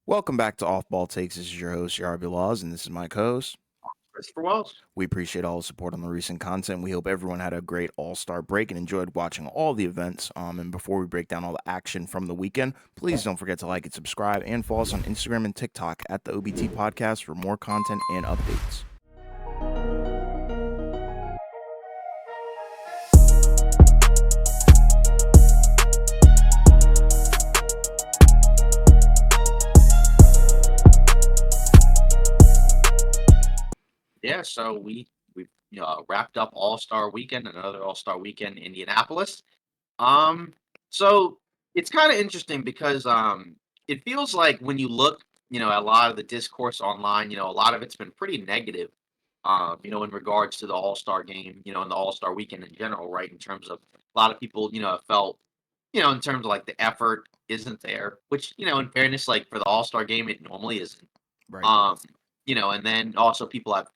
Welcome back to Off Ball Takes. This is your host, Yarby Laws, and this is my co-host. Christopher Wells. We appreciate all the support on the recent content. We hope everyone had a great All-Star break and enjoyed watching all the events. And before we break down all the action from the weekend, please don't forget to like and subscribe and follow us on Instagram and TikTok at the OBT Podcast for more content and updates. Yeah, so we wrapped up All Star Weekend, another All Star Weekend in Indianapolis. Um, so it's kind of interesting because it feels like when you look, at a lot of the discourse online, a lot of it's been pretty negative. In regards to the All Star game, and the All Star Weekend in general, right? In terms of a lot of people, have felt, in terms of like the effort isn't there, which in fairness, like for the All Star game, it normally isn't. Right. Um, and then also people have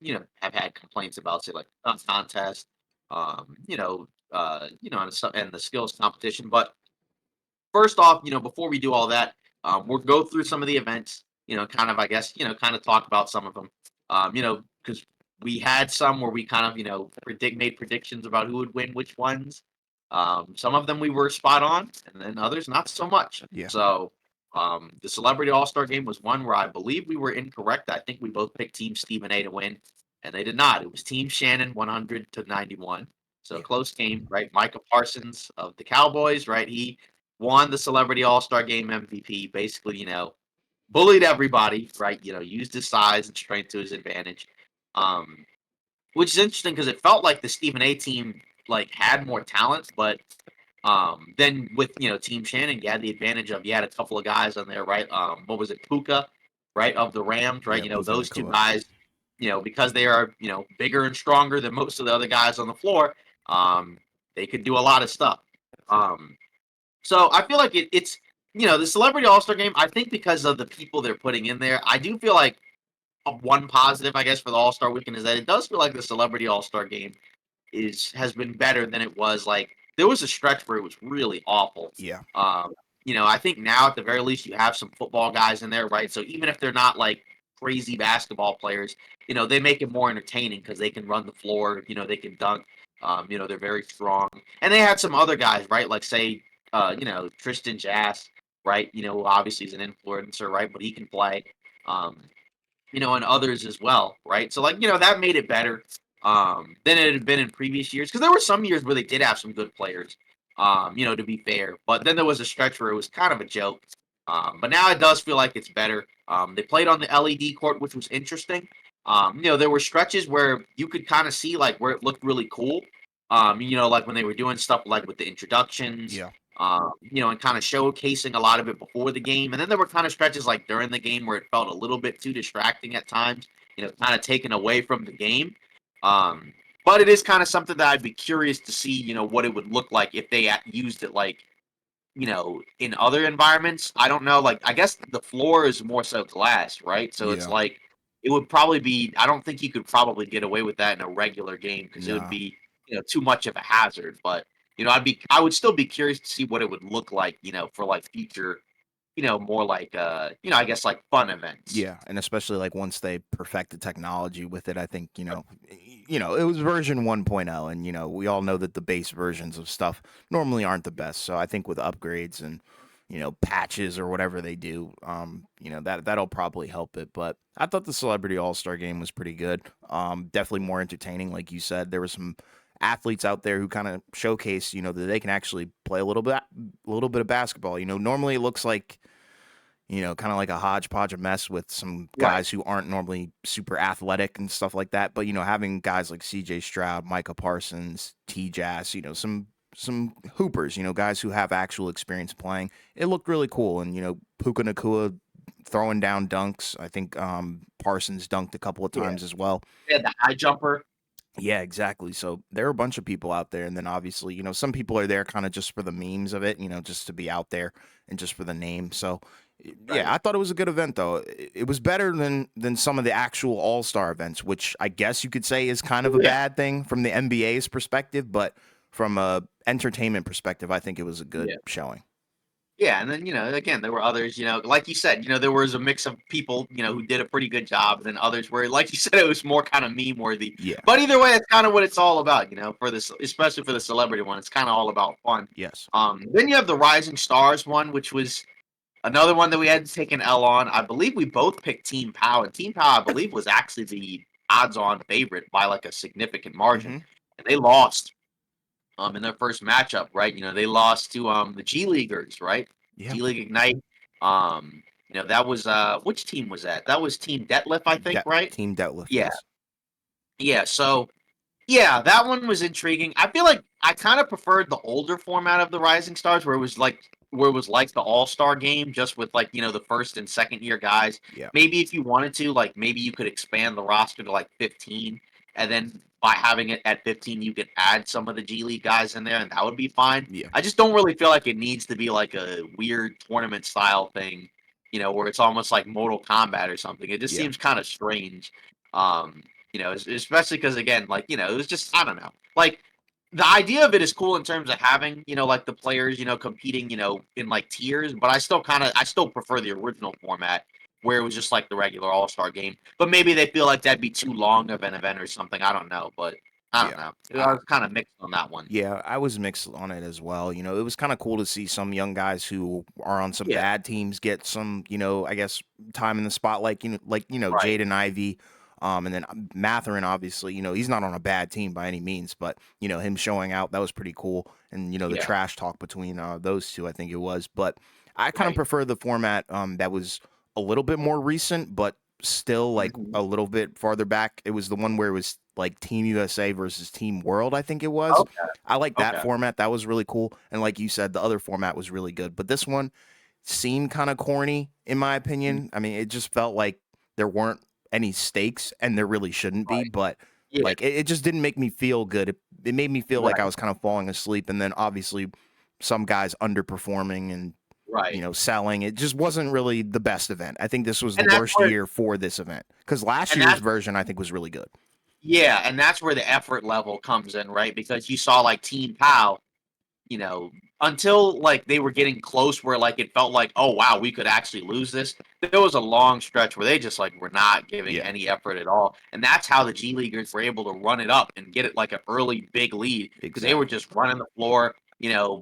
had complaints about say like contest, and the skills competition. But first off, before we do all that, we'll go through some of the events. Kind of I guess kind of talk about some of them. Because we had some where we kind of made predictions about who would win which ones. Some of them we were spot on, and then others not so much. Yeah. So the Celebrity All Star Game was one where I believe we were incorrect. I think we both picked Team Stephen A to win, and they did not. It was Team Shannon 100 to 91. So a Yeah. close game, right? Micah Parsons of the Cowboys, right? He won the Celebrity All Star Game MVP. Basically, bullied everybody, right? Used his size and strength to his advantage. Um, which is interesting because it felt like the Stephen A team like had more talent, but then with Team Shannon, you had the advantage of you had a couple of guys on there, right? What was it, Puka, right, of the Rams, right? Yeah. Puka Those two Nakua. guys, because they are bigger and stronger than most of the other guys on the floor, um, they could do a lot of stuff. Um, so I feel like it's the Celebrity All Star Game. I think because of the people they're putting in there, I do feel like one positive, I guess, for the All Star Weekend is that it does feel like the Celebrity All Star Game has been better than it was. Like there was a stretch where it was really awful. Yeah. Um, I think now at the very least you have some football guys in there, right? So even if they're not like crazy basketball players, they make it more entertaining because they can run the floor, they can dunk. They're very strong, and they had some other guys, right? Like say, Tristan Jass, right? Obviously he's an influencer, right? But he can play. Um, and others as well, right? So like, that made it better than it had been in previous years because there were some years where they did have some good players, to be fair. But then there was a stretch where it was kind of a joke. But now it does feel like it's better. They played on the LED court, which was interesting. There were stretches where you could kind of see like where it looked really cool. Like when they were doing stuff like with the introductions, Yeah. and kind of showcasing a lot of it before the game. And then there were kind of stretches like during the game where it felt a little bit too distracting at times, kind of taken away from the game. Um, but it is kind of something that I'd be curious to see, what it would look like if they used it like, in other environments. I don't know. Like, I guess the floor is more so glass, right? So it's Yeah. like, it would probably be, I don't think you could probably get away with that in a regular game because it would Nah. be, too much of a hazard. But I would still be curious to see what it would look like, for like future, more like I guess like fun events. Yeah, and especially like once they perfect the technology with it, I think it was version 1.0, and we all know that the base versions of stuff normally aren't the best. So I think with upgrades and patches or whatever they do, that'll probably help it. But I thought the Celebrity All Star Game was pretty good. Definitely more entertaining, like you said. There were some athletes out there who kind of showcase, that they can actually play a little bit of basketball. Normally it looks like kind of like a hodgepodge of mess with some Right. guys who aren't normally super athletic and stuff like that. But having guys like C.J. Stroud, Micah Parsons, T. Jass, some hoopers, guys who have actual experience playing, it looked really cool. And Puka Nakua throwing down dunks. I think Parsons dunked a couple of Yeah. times as well. Yeah. The high jumper. Yeah, exactly. So there are a bunch of people out there, and then obviously, some people are there kind of just for the memes of it, just to be out there and just for the name. So, yeah, Right. I thought it was a good event, though. It was better than some of the actual All Star events, which I guess you could say is kind of a Yeah. bad thing from the NBA's perspective, but from a entertainment perspective, I think it was a good Yeah. showing. Yeah, and then again, there were others. Like you said, there was a mix of people, who did a pretty good job, and then others where, like you said, it was more kind of meme worthy. Yeah. But either way, that's kind of what it's all about. For this, especially for the celebrity one, it's kind of all about fun. Yes. Then you have the Rising Stars one, which was another one that we had to take an L on. I believe we both picked Team Pow, and Team Pow, I believe, was actually the odds-on favorite by like a significant margin, Hmm. and they lost in their first matchup, right? They lost to the G Leaguers, right? Yeah. G League Ignite. That was which team was that? That was Team Detlef, I think, right? Team Deadlift. Yeah, Yes. yeah. So yeah, that one was intriguing. I feel like I kind of preferred the older format of the Rising Stars, where it was like the All Star game, just with like the first and second year guys. Yeah. Maybe if you wanted to, like maybe you could expand the roster to like 15, and then by having it at 15, you could add some of the G League guys in there, and that would be fine. Yeah. I just don't really feel like it needs to be like a weird tournament style thing, where it's almost like Mortal Kombat or something. It just Yeah. seems kind of strange. Um, especially because again, like it was just I don't know, like the idea of it is cool in terms of having like the players competing in like tiers, but I still prefer the original format where it was just like the regular All Star game. But maybe they feel like that'd be too long of an event or something. I don't know, but I don't Yeah. know. I I, was kind of mixed on that one. Yeah, I was mixed on it as well. It was kind of cool to see some young guys who are on some Yeah, bad teams get some, I guess, time in the spotlight. right. Jaden Ivey, and then Matherin. Obviously, he's not on a bad team by any means, but him showing out, that was pretty cool. And the Yeah, trash talk between those two, I think it was. But I kind of right. prefer the format that was a little bit more recent, but still like Hmm. a little bit farther back. It was the one where it was like Team USA versus Team World, I think it was. Okay, I like that okay, format. That was really cool. And like you said, the other format was really good. But this one seemed kind of corny, in my mhm, opinion. I mean, it just felt like there weren't any stakes, and there really shouldn't be. right. But Yeah, like, it just didn't make me feel good. It made me feel like I right, was kind of falling asleep. And then obviously, some guys underperforming and right. selling. It just wasn't really the best event. I think this was the And that's worst where year for this event because last and year's that's version I think was really good. yeah, and that's where the effort level comes in, right? Because you saw like Team Pow, you know, until like they were getting close where like it felt like, oh wow, we could actually lose this. There was a long stretch where they just like were not giving Yeah, any effort at all. And that's how the G Leaguers were able to run it up and get it like an early big lead because they were exactly. just running the floor,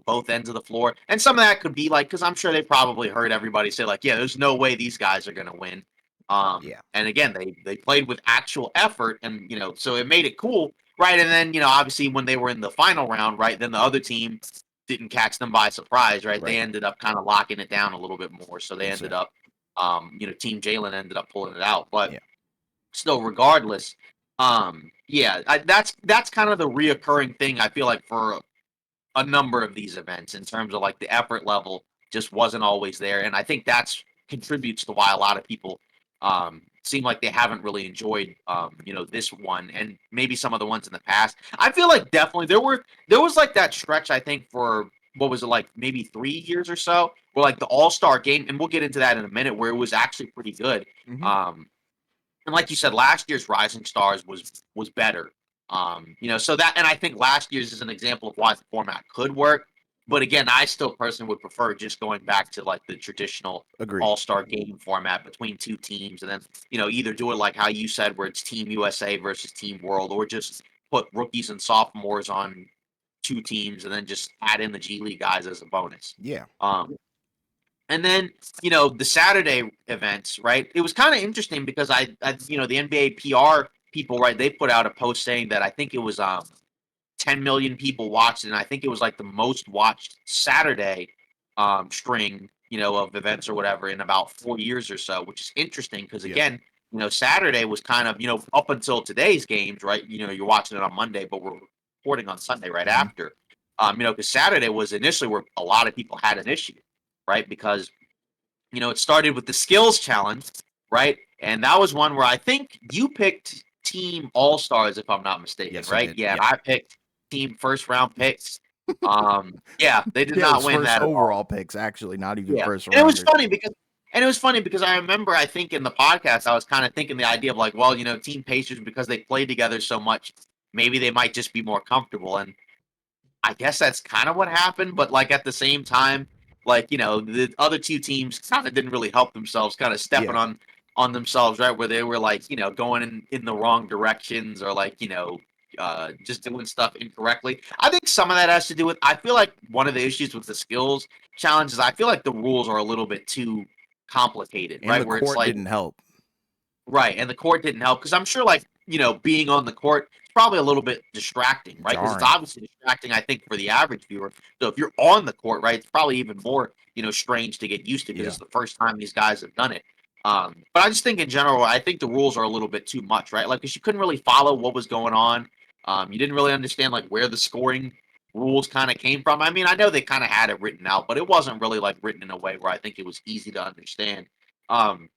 both ends of the floor. And some of that could be like because I'm sure they probably heard everybody say, like, yeah, there's no way these guys are gonna win. Yeah, And again, they played with actual effort and so it made it cool. Right. And then, obviously when they were in the final round, right, then the other team didn't catch them by surprise, right? They right. ended up kind of locking it down a little bit more. So they ended Exactly. up, Team Jalen ended up pulling it out. But Yeah. still, regardless, yeah, that's kind of the reoccurring thing I feel like for a number of these events in terms of like the effort level just wasn't always there, and I think that's contributes to why a lot of people seem like they haven't really enjoyed this one and maybe some of the ones in the past. I feel like definitely there was like that stretch I think for what was it like maybe 3 years or so where like the All Star game, and we'll get into that in a minute, where it was actually pretty good. Hmm. Um, and like you said, last year's Rising Stars was better. So that, and I think last year's is an example of why the format could work. But again, I still personally would prefer just going back to like the traditional Agreed. All Star game format between two teams, and then either do it like how you said, where it's Team USA versus Team World, or just put rookies and sophomores on two teams, and then just add in the G League guys as a bonus. Yeah. Um, and then, the Saturday events, right? It was kind of interesting because the NBA PR people, right? They put out a post saying that I think it was 10 million people watched it, and I think it was like the most watched Saturday string, of events or whatever in about 4 years or so, which is interesting because Yeah. again, Saturday was kind of, up until today's games, right? You're watching it on Monday, but we're recording on Sunday right Hmm. after. Because Saturday was initially where a lot of people had an issue, right? Because it started with the skills challenge, right? And that was one where I think you picked Team All Stars, if I'm not mistaken, Yes, I right? did. Yeah, and Yeah. I picked Team First Round Picks. Yeah, they did Yeah, it not was win first that at all. overall picks, actually, not even Yeah, first and rounders. it was funny because I remember I think in the podcast I was kind of thinking the idea of like, well, Team Pacers because they play together so much, maybe they might just be more comfortable, and I guess that's kind of what happened. But like at the same time, like, the other two teams kind of didn't really help themselves, kind of stepping Yeah. on themselves, right? Where they were like, going in the wrong directions, or like, just doing stuff incorrectly. I think some of that has to do with, I feel like one of the issues with the skills challenge is I feel like the rules are a little bit too complicated, And right? the Where it's court like, didn't help. right, and the court didn't help because I'm sure, like, being on the court is probably a little bit distracting, right? Because it's Jarring. obviously distracting, I think, for the average viewer. So if you're on the court, right, it's probably even more, strange to get used to because Yeah. it's the first time these guys have done it. But I just think in general, I think the rules are a little bit too much, right? Like, because you couldn't really follow what was going on. You didn't really understand like where the scoring rules kind of came from. I mean, I know they kind of had it written out, but it wasn't really like written in a way where I think it was easy to understand. Um,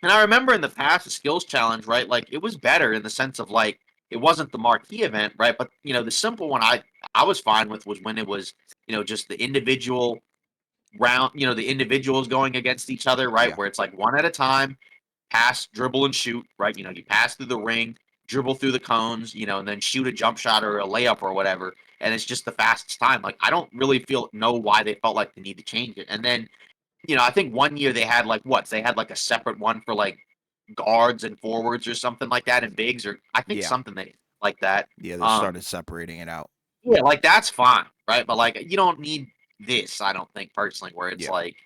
and I remember in the past, the skills challenge, right? Like it was better in the sense of like it wasn't the marquee event, right? But the simple one I was fine with was when it was just the individual round, the individuals going against each other, right? Yeah. Where it's like one at a time, pass, dribble, and shoot, right? You pass through the ring, dribble through the cones, and then shoot a jump shot or a layup or whatever, and it's just the fastest time. Like I don't really know why they felt like they need to change it, and then I think one year they had like what? They had like a separate one for like guards and forwards or something like that and bigs, or I think Yeah. something like that. Yeah. They Um started separating it out. yeah, like that's fine, right? But like you don't need this, I don't think personally, where it's Yeah. like,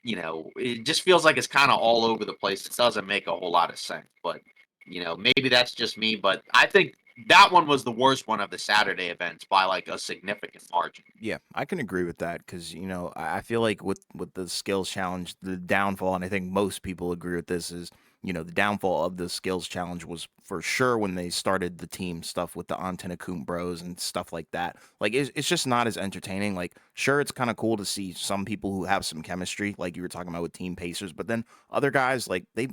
it just feels like it's kind of all over the place. It doesn't make a whole lot of sense. But maybe that's just me, but I think that one was the worst one of the Saturday events by like a significant margin. Yeah, I can agree with that because I feel like with the skills challenge, the downfall, and I think most people agree with this is the downfall of the skills challenge was for sure when they started the team stuff with the Antetokounmpo Bros and stuff like that. Like it's just not as entertaining. Like sure, it's kind of cool to see some people who have some chemistry, like you were talking about with Team Pacers, but then other guys like they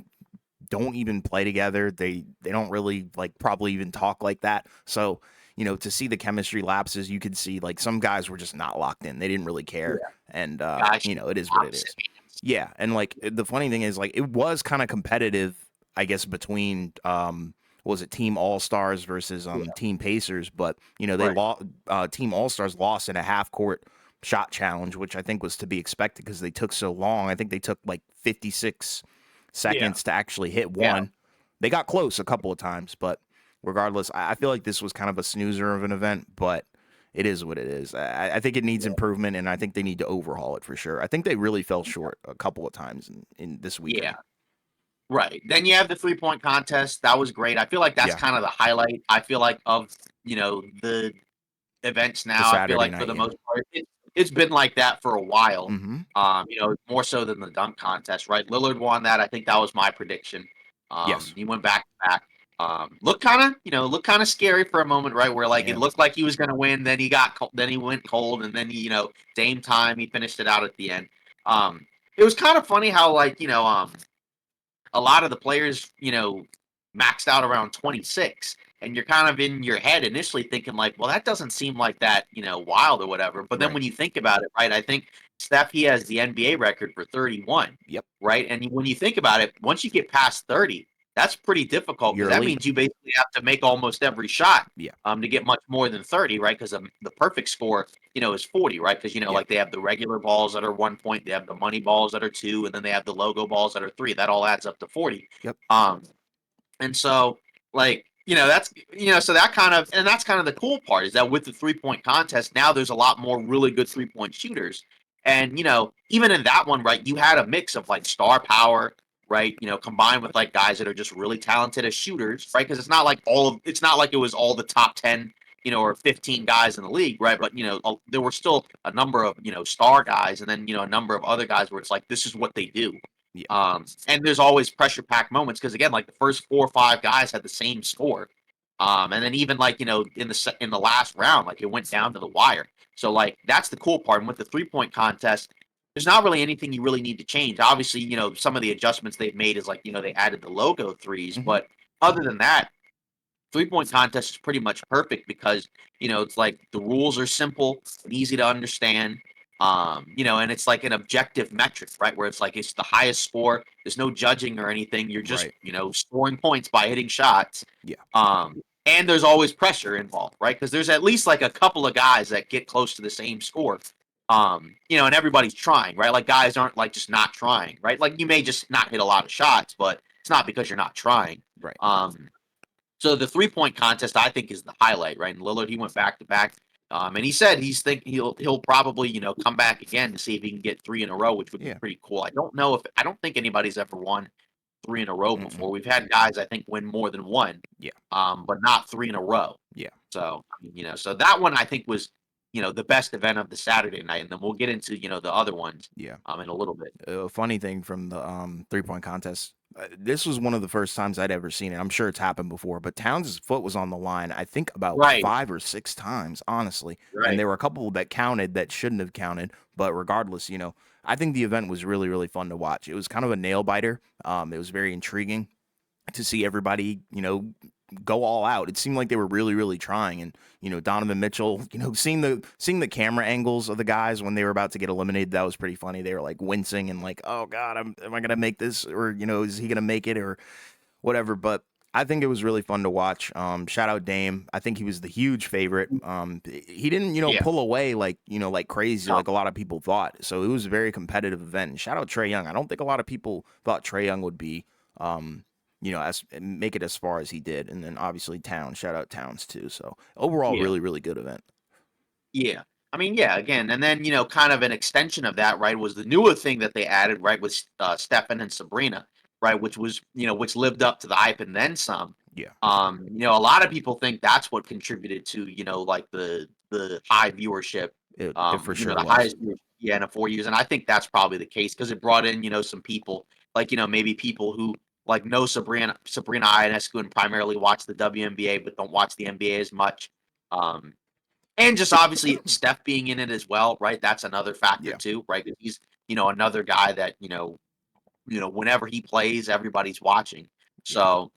don't even play together. They don't really like probably even talk like that. So, to see the chemistry lapses, you could see like some guys were just not locked in. They didn't really care. Yeah. And Gosh, it is what it opposite is. hands. Yeah, and like the funny thing is like it was kind of competitive, I guess, between what was it Team All Stars versus Yeah, Team Pacers, but they right. lost Team All Stars lost in a half court shot challenge, which I think was to be expected because they took so long. I think they took like 56 Yeah. seconds to actually hit Yeah. one. They got close a couple of times, but regardless, I feel like this was kind of a snoozer of an event, but it is what it is. I think it needs Yeah. improvement, and I think they need to overhaul it for sure. I think they really fell short a couple of times in this Yeah. weekend. Right. Then you have the 3-point contest. That was great. I feel like that's Yeah, kind of the highlight. I feel like of, the events the now. I feel Saturday like for night, the yeah. most part, it's been like that for a while. Hmm. More so than the dunk contest, right? Lillard won that. I think that was my prediction. Yes. He went back to back. Looked kind of scary for a moment, right? Where like it Yeah. looked like he was going to win, then then he went cold, and then Dame time, he finished it out at the end. It was kind of funny how like a lot of the players, maxed out around 26. And you're kind of in your head initially thinking, like, well, that doesn't seem like that, wild or whatever. But then Right. when you think about it, right, I think Steph, he has the NBA record for 31, Yep. right? And when you think about it, once you get past 30, that's pretty difficult because You're that elite. means you basically have to make almost every shot Yeah. to get much more than 30, right? Because the perfect score, is 40, right? Because, Yeah. like they have the regular balls that are 1 point, they have the money balls that are two, and then they have the logo balls that are three. That all adds up to 40. Yep. And so, like, that's, so that kind of, and that's kind of the cool part is that with the 3-point contest, now there's a lot more really good 3-point shooters. And, even in that one, right, you had a mix of like star power, right, combined with like guys that are just really talented as shooters, right? Because it's not like it was all the top 10, or 15 guys in the league, right? But, there were still a number of, star guys and then, a number of other guys where it's like, this is what they do. Yeah. And there's always pressure packed moments because again, like the first 4 or 5 guys had the same score. And then even like in the last round, like it went down to the wire. So like that's the cool part. And with the 3-point contest, there's not really anything you really need to change. Obviously, some of the adjustments they've made is like they added the logo threes, Hmm. but other than that, 3-point contest is pretty much perfect because it's like the rules are simple and easy to understand. And it's like an objective metric, right? Where it's like it's the highest score. There's no judging or anything. You're just Right. scoring points by hitting shots. Yeah. And there's always pressure involved, right? Because there's at least like a couple of guys that get close to the same score. And everybody's trying, right? Like guys aren't like just not trying, right? Like you may just not hit a lot of shots, but it's not because you're not trying. Right. So the 3-point contest, I think, is the highlight, right? And Lillard, he went back to back, and he said he'll probably come back again to see if he can get 3 in a row, which would be Yeah. pretty cool. I don't think anybody's ever won 3 in a row Mm-mm. before. We've had guys I think win more than one, Yeah. but not 3 in a row. Yeah. So so that one I think was the best event of the Saturday night, and then we'll get into the other ones Yeah. in a little bit. A funny thing from the 3-point contest. This was one of the first times I'd ever seen it. I'm sure it's happened before, but Towns' foot was on the line, I think about Right, 5 or 6 times, honestly. And right. there were a couple that counted that shouldn't have counted, but regardless, I think the event was really, really fun to watch. It was kind of a nail biter. It was very intriguing to see everybody, go all out. It seemed like they were really, really trying. And, Donovan Mitchell, seeing the camera angles of the guys when they were about to get eliminated, that was pretty funny. They were like wincing and like, oh God, am I gonna make this? Or, is he gonna make it or whatever? But I think it was really fun to watch. Shout out Dame. I think he was the huge favorite. He didn't, Yeah. pull away like crazy, No. like a lot of people thought. So it was a very competitive event. And shout out Trae Young. I don't think a lot of people thought Trae Young would be, as make it as far as he did. And then obviously Towns, shout out Towns too. So overall, Yeah. really, really good event. Yeah. I mean, yeah, again, and then, kind of an extension of that, right, was the newer thing that they added, right, with Stefan and Sabrina, right, which was, which lived up to the hype and then some. Yeah. A lot of people think that's what contributed to, like the high viewership, It for sure the was. highest viewership, in 4 years. And I think that's probably the case because it brought in, some people like, maybe people who like know Sabrina Ionescu and primarily watch the WNBA, but don't watch the NBA as much. Um, and just obviously Steph being in it as well, right? That's another factor Yeah. too, right? 'Cause he's, another guy that, whenever he plays, everybody's watching. Yeah. So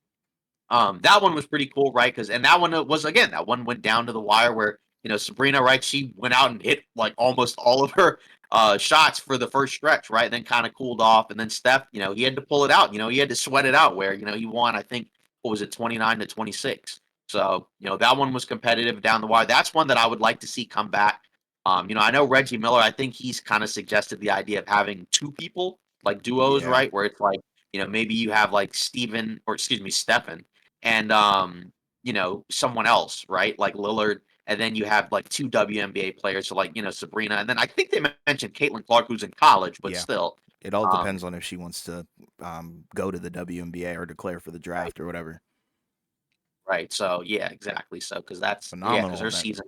that one was pretty cool, right? Because and that one was again, that one went down to the wire where, Sabrina, right? She went out and hit like almost all of her shots for the first stretch, right? Then kind of cooled off. And then Steph, he had to pull it out, he had to sweat it out where, he won, I think, what was it, 29-26. So, that one was competitive down the wire. That's one that I would like to see come back. I know Reggie Miller, I think he's kind of suggested the idea of having 2 people, like duos, Yeah. right? Where it's like, maybe you have like Stephen and someone else, right? Like Lillard, and then you have like 2 WNBA players, so like, Sabrina, and then I think they mentioned Caitlin Clark, who's in college, but Yeah. still. It all Um, depends on if she wants to go to the WNBA or declare for the draft or whatever. right. So yeah, exactly. So because that's because Phenomenal her event. season,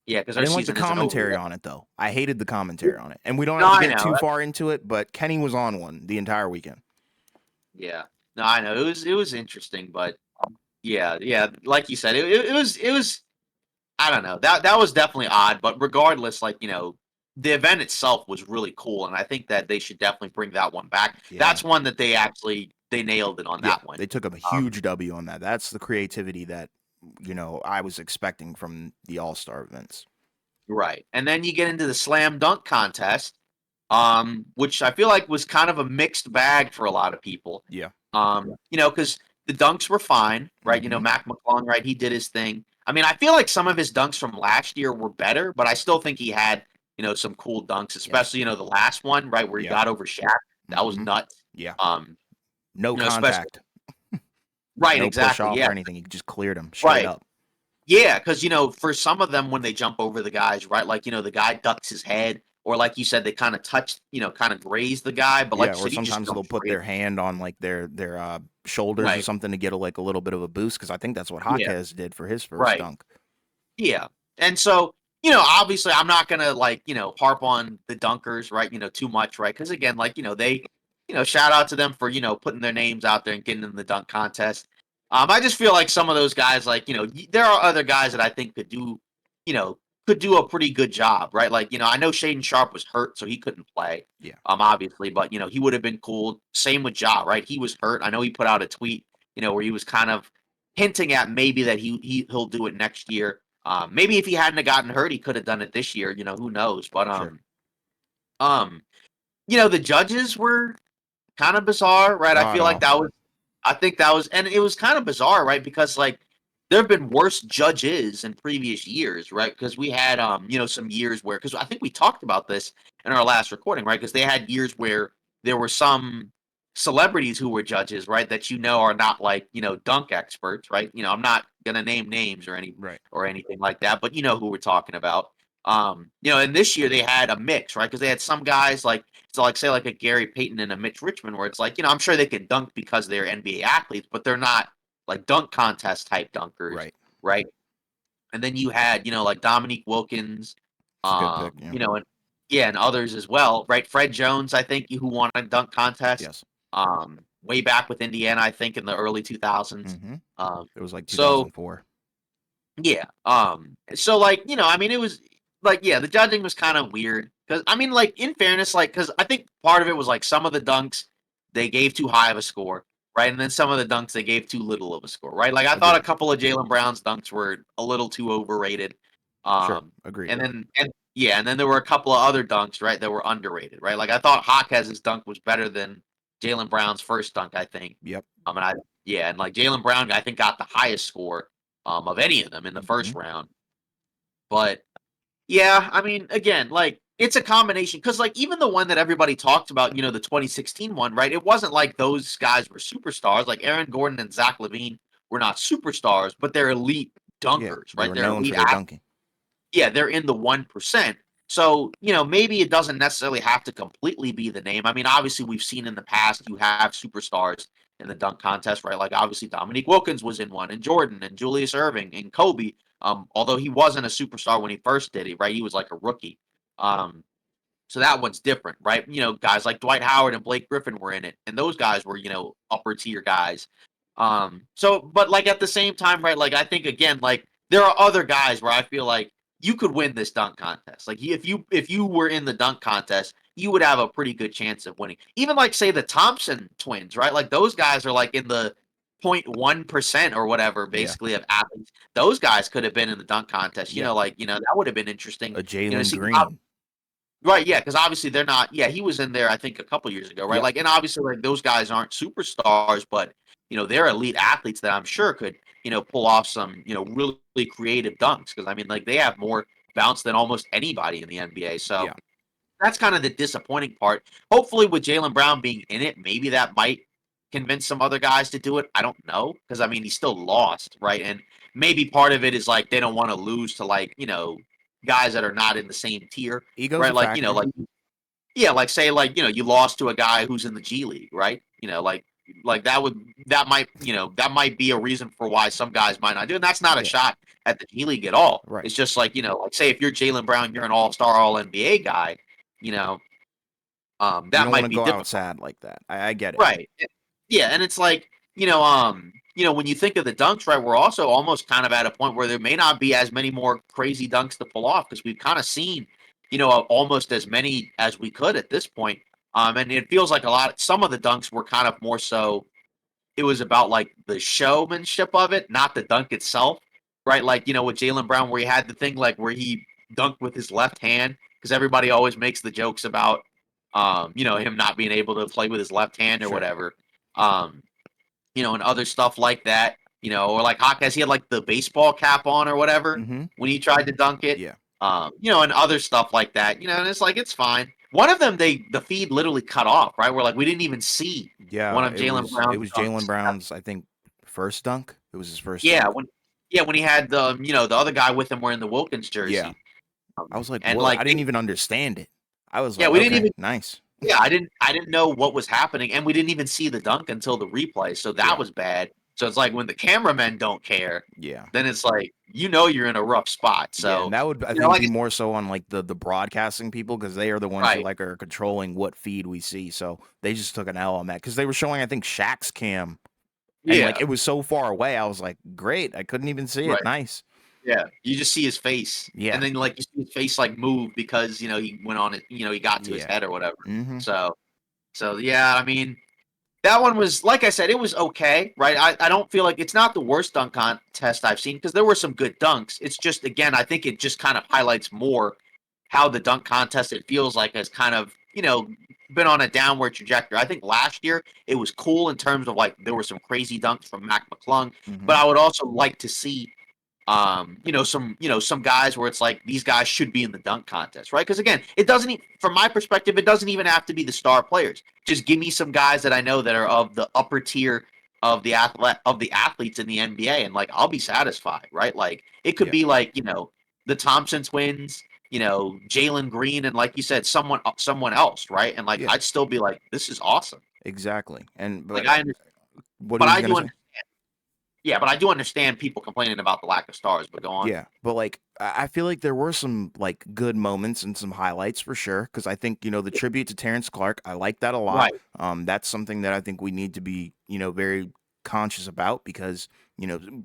yeah, because I her didn't like the season isn't over commentary yet. on it though. I hated the commentary on it. And we don't No, have to I get know. too far into it, but Kenny was on one the entire weekend. Yeah, no, I know. It was interesting, but yeah, like you said, it was. I don't know. That was definitely odd, but regardless, like, the event itself was really cool, and I think that they should definitely bring that one back. Yeah. That's one that they nailed it on Yeah. that one. They took a Um, huge W on that. That's the creativity that, I was expecting from the All-Star events. right. And then you get into the slam dunk contest, which I feel like was kind of a mixed bag for a lot of people. Yeah. Because the dunks were fine, right? Mhm. Mac McClung, right? He did his thing. I mean, I feel like some of his dunks from last year were better, but I still think he had, some cool dunks, Yeah. especially, the last one, right, where he Yeah. got over Shaq. That was Mhm. nuts. Yeah. Um, No Especially contact. right, No push exactly. off Yeah. or anything. He just cleared him straight Right. up. Yeah, because for some of them when they jump over the guys, right? Like, the guy ducks his head, or like you said, they kind of touch, kind of graze the guy, but like Yeah, you or said, he just sometimes they'll jumps put straight. their hand on like their shoulders or Right. something to get like a little bit of a boost because I think that's what Yeah. Jaquez did for his first Right. dunk. Yeah. And so, obviously I'm not gonna like, harp on the dunkers, right, too much, right? Because again, like, they, shout out to them for, putting their names out there and getting in the dunk contest. I just feel like some of those guys, like, there are other guys that I think you know, could do a pretty good job, right? Like, I know Shaden Sharp was hurt, so he couldn't play, Yeah. obviously, but he would have been cool. Same with Ja, right? He was hurt. I know he put out a tweet, where he was kind of hinting at maybe that he'll do it next year. Maybe if he hadn't have gotten hurt, he could have done it this year. Who knows? But Sure. um, the judges were kind of bizarre, right? I God feel like awful. I think that was, and it was kind of bizarre, right? Because like there have been worse judges in previous years, right? Because we had, some years where, because I think we talked about this in our last recording, right? Because they had years where there were some celebrities who were judges, right? That are not like dunk experts, right? I'm not gonna name names Right. or anything like that, but you know who we're talking about. And this year they had a mix, right? Because they had some guys like say like a Gary Payton and a Mitch Richmond, where it's like I'm sure they can dunk because they're NBA athletes, but they're not like dunk contest type dunkers, Right. right? And then you had, like Dominique Wilkins, It's a good pick. Yeah. and yeah, and others as well, right? Fred Jones, I think, who won a dunk contest, Yes. way back with Indiana, I think, in the early 2000s. Mm-hmm. It was like So 2004. yeah, so like, I mean, it was like, yeah, the judging was kind of weird because I mean, like, in fairness, like, because I think part of it was like some of the dunks they gave too high of a score, right? And then some of the dunks they gave too little of a score, right? Like, I thought a Agreed. couple of Jalen Brown's dunks were a little too overrated. Sure. Um, Agreed. and then there were a couple of other dunks, right, that were underrated, right? Like, I thought Hawkes' dunk was better than Jalen Brown's first dunk, I think. Yep. And and like Jalen Brown, I think got the highest score of any of them in the first Mhm. round. But yeah, I mean, again, like it's a combination because like even the one that everybody talked about, the 2016 one, right? It wasn't like those guys were superstars. Like Aaron Gordon and Zach LaVine were not superstars, but they're elite Yeah. dunkers, They right? were They're known elite for their athletes. dunking. Yeah, they're in the 1%. So, maybe it doesn't necessarily have to completely be the name. I mean, obviously, we've seen in the past you have superstars in the dunk contest, right? Like, obviously, Dominique Wilkins was in one, and Jordan, and Julius Erving, and Kobe. Although he wasn't a superstar when he first did it, right? He was like a rookie. Um, so that one's different, right? Guys like Dwight Howard and Blake Griffin were in it, and those guys were, upper tier guys. But like at the same time, right? Like I think again, like there are other guys where I feel like you could win this dunk contest. Like if you were in the dunk contest, you would have a pretty good chance of winning. Even like say the Thompson twins, right? Like those guys are like in the 0.1% or whatever, Yeah. basically of athletes. Those guys could have been in the dunk contest. Yeah. That would have been interesting. A To Jalen see Green. Right, yeah, because obviously they're not. Yeah, he was in there, I think, a couple years ago, right? Yep. Like, and obviously, like those guys aren't superstars, but they're elite athletes that I'm sure could, pull off some, really creative dunks. Because I mean, like they have more bounce than almost anybody in the NBA. So Yeah. that's kind of the disappointing part. Hopefully, with Jalen Brown being in it, maybe that might convince some other guys to do it. I don't know, because I mean, he's still lost, right? And maybe part of it is like they don't want to lose to like guys that are not in the same tier, Ego's right? a Like factor. like yeah, like say like you lost to a guy who's in the G League, right? Like that might be a reason for why some guys might not do it. And that's not a Yeah. shot at the G League at all. Right. It's just like like say if you're Jalen Brown, you're an all-star, all NBA guy, you know, You that don't want might to be go out difficult. sad like that. I get it. Right. Yeah, and it's like, when you think of the dunks, right, we're also almost kind of at a point where there may not be as many more crazy dunks to pull off because we've kind of seen, almost as many as we could at this point. And it feels like some of the dunks were kind of more so it was about like the showmanship of it, not the dunk itself, right? Like, with Jalen Brown, where he had the thing like where he dunked with his left hand, because everybody always makes the jokes about, him not being able to play with his left hand or Sure. whatever. Um, and other stuff like that, or like Hawkes, he had like the baseball cap on or whatever Mm-hmm. when he tried to dunk it, Yeah. and other stuff like that, and it's like, it's fine. One of them, the feed literally cut off, right? Where like we didn't even see one Yeah. of It Jalen was Brown's it was Jalen dunks. Brown's, I think, first dunk. It was his first Yeah, dunk. when he had the other guy with him wearing the Wilkins Yeah. jersey, I was like, and what? like I didn't even understand it. I was yeah, like, we didn't okay, even nice. yeah, I didn't know what was happening, and we didn't even see the dunk until the replay, so that Yeah. was bad. So it's like when the cameramen don't care, Yeah. then it's like you're in a rough spot. Yeah, So and that would I think like be more so on like the broadcasting people because they are the ones who right, like are controlling what feed we see. So they just took an L on that because they were showing I think Shaq's cam and like yeah, it was so far away. I was like, great, I couldn't even see it. right, Nice. yeah. You just see his face, and Yeah. then like you see his face like move because he went on it, he got to his Yeah. head or whatever. Mm-hmm. So yeah, I mean, that one was, like I said, it was okay, right? I don't feel like it's not the worst dunk contest I've seen because there were some good dunks. It's just, again, I think it just kind of highlights more how the dunk contest, it feels like, has kind of, been on a downward trajectory. I think last year it was cool in terms of like there were some crazy dunks from Mac McClung, Hmm. but I would also like to see some guys where it's like these guys should be in the dunk contest, right? Because again, it doesn't from my perspective, it doesn't even have to be the star players. Just give me some guys that I know that are of the upper tier of the athletes in the NBA, and like I'll be satisfied, right? Like it could Yeah, be like the Thompson twins, Jalen Green, and like you said, someone else, right? And like yeah, I'd still be like, this is awesome. exactly. And Like but I understand, what but was you I gonna do say? yeah, but I do understand people complaining about the lack of stars. But go on. Yeah, but like I feel like there were some like good moments and some highlights for sure. Because I think the tribute to Terrence Clark, I like that a lot. Right. That's something that I think we need to be very conscious about because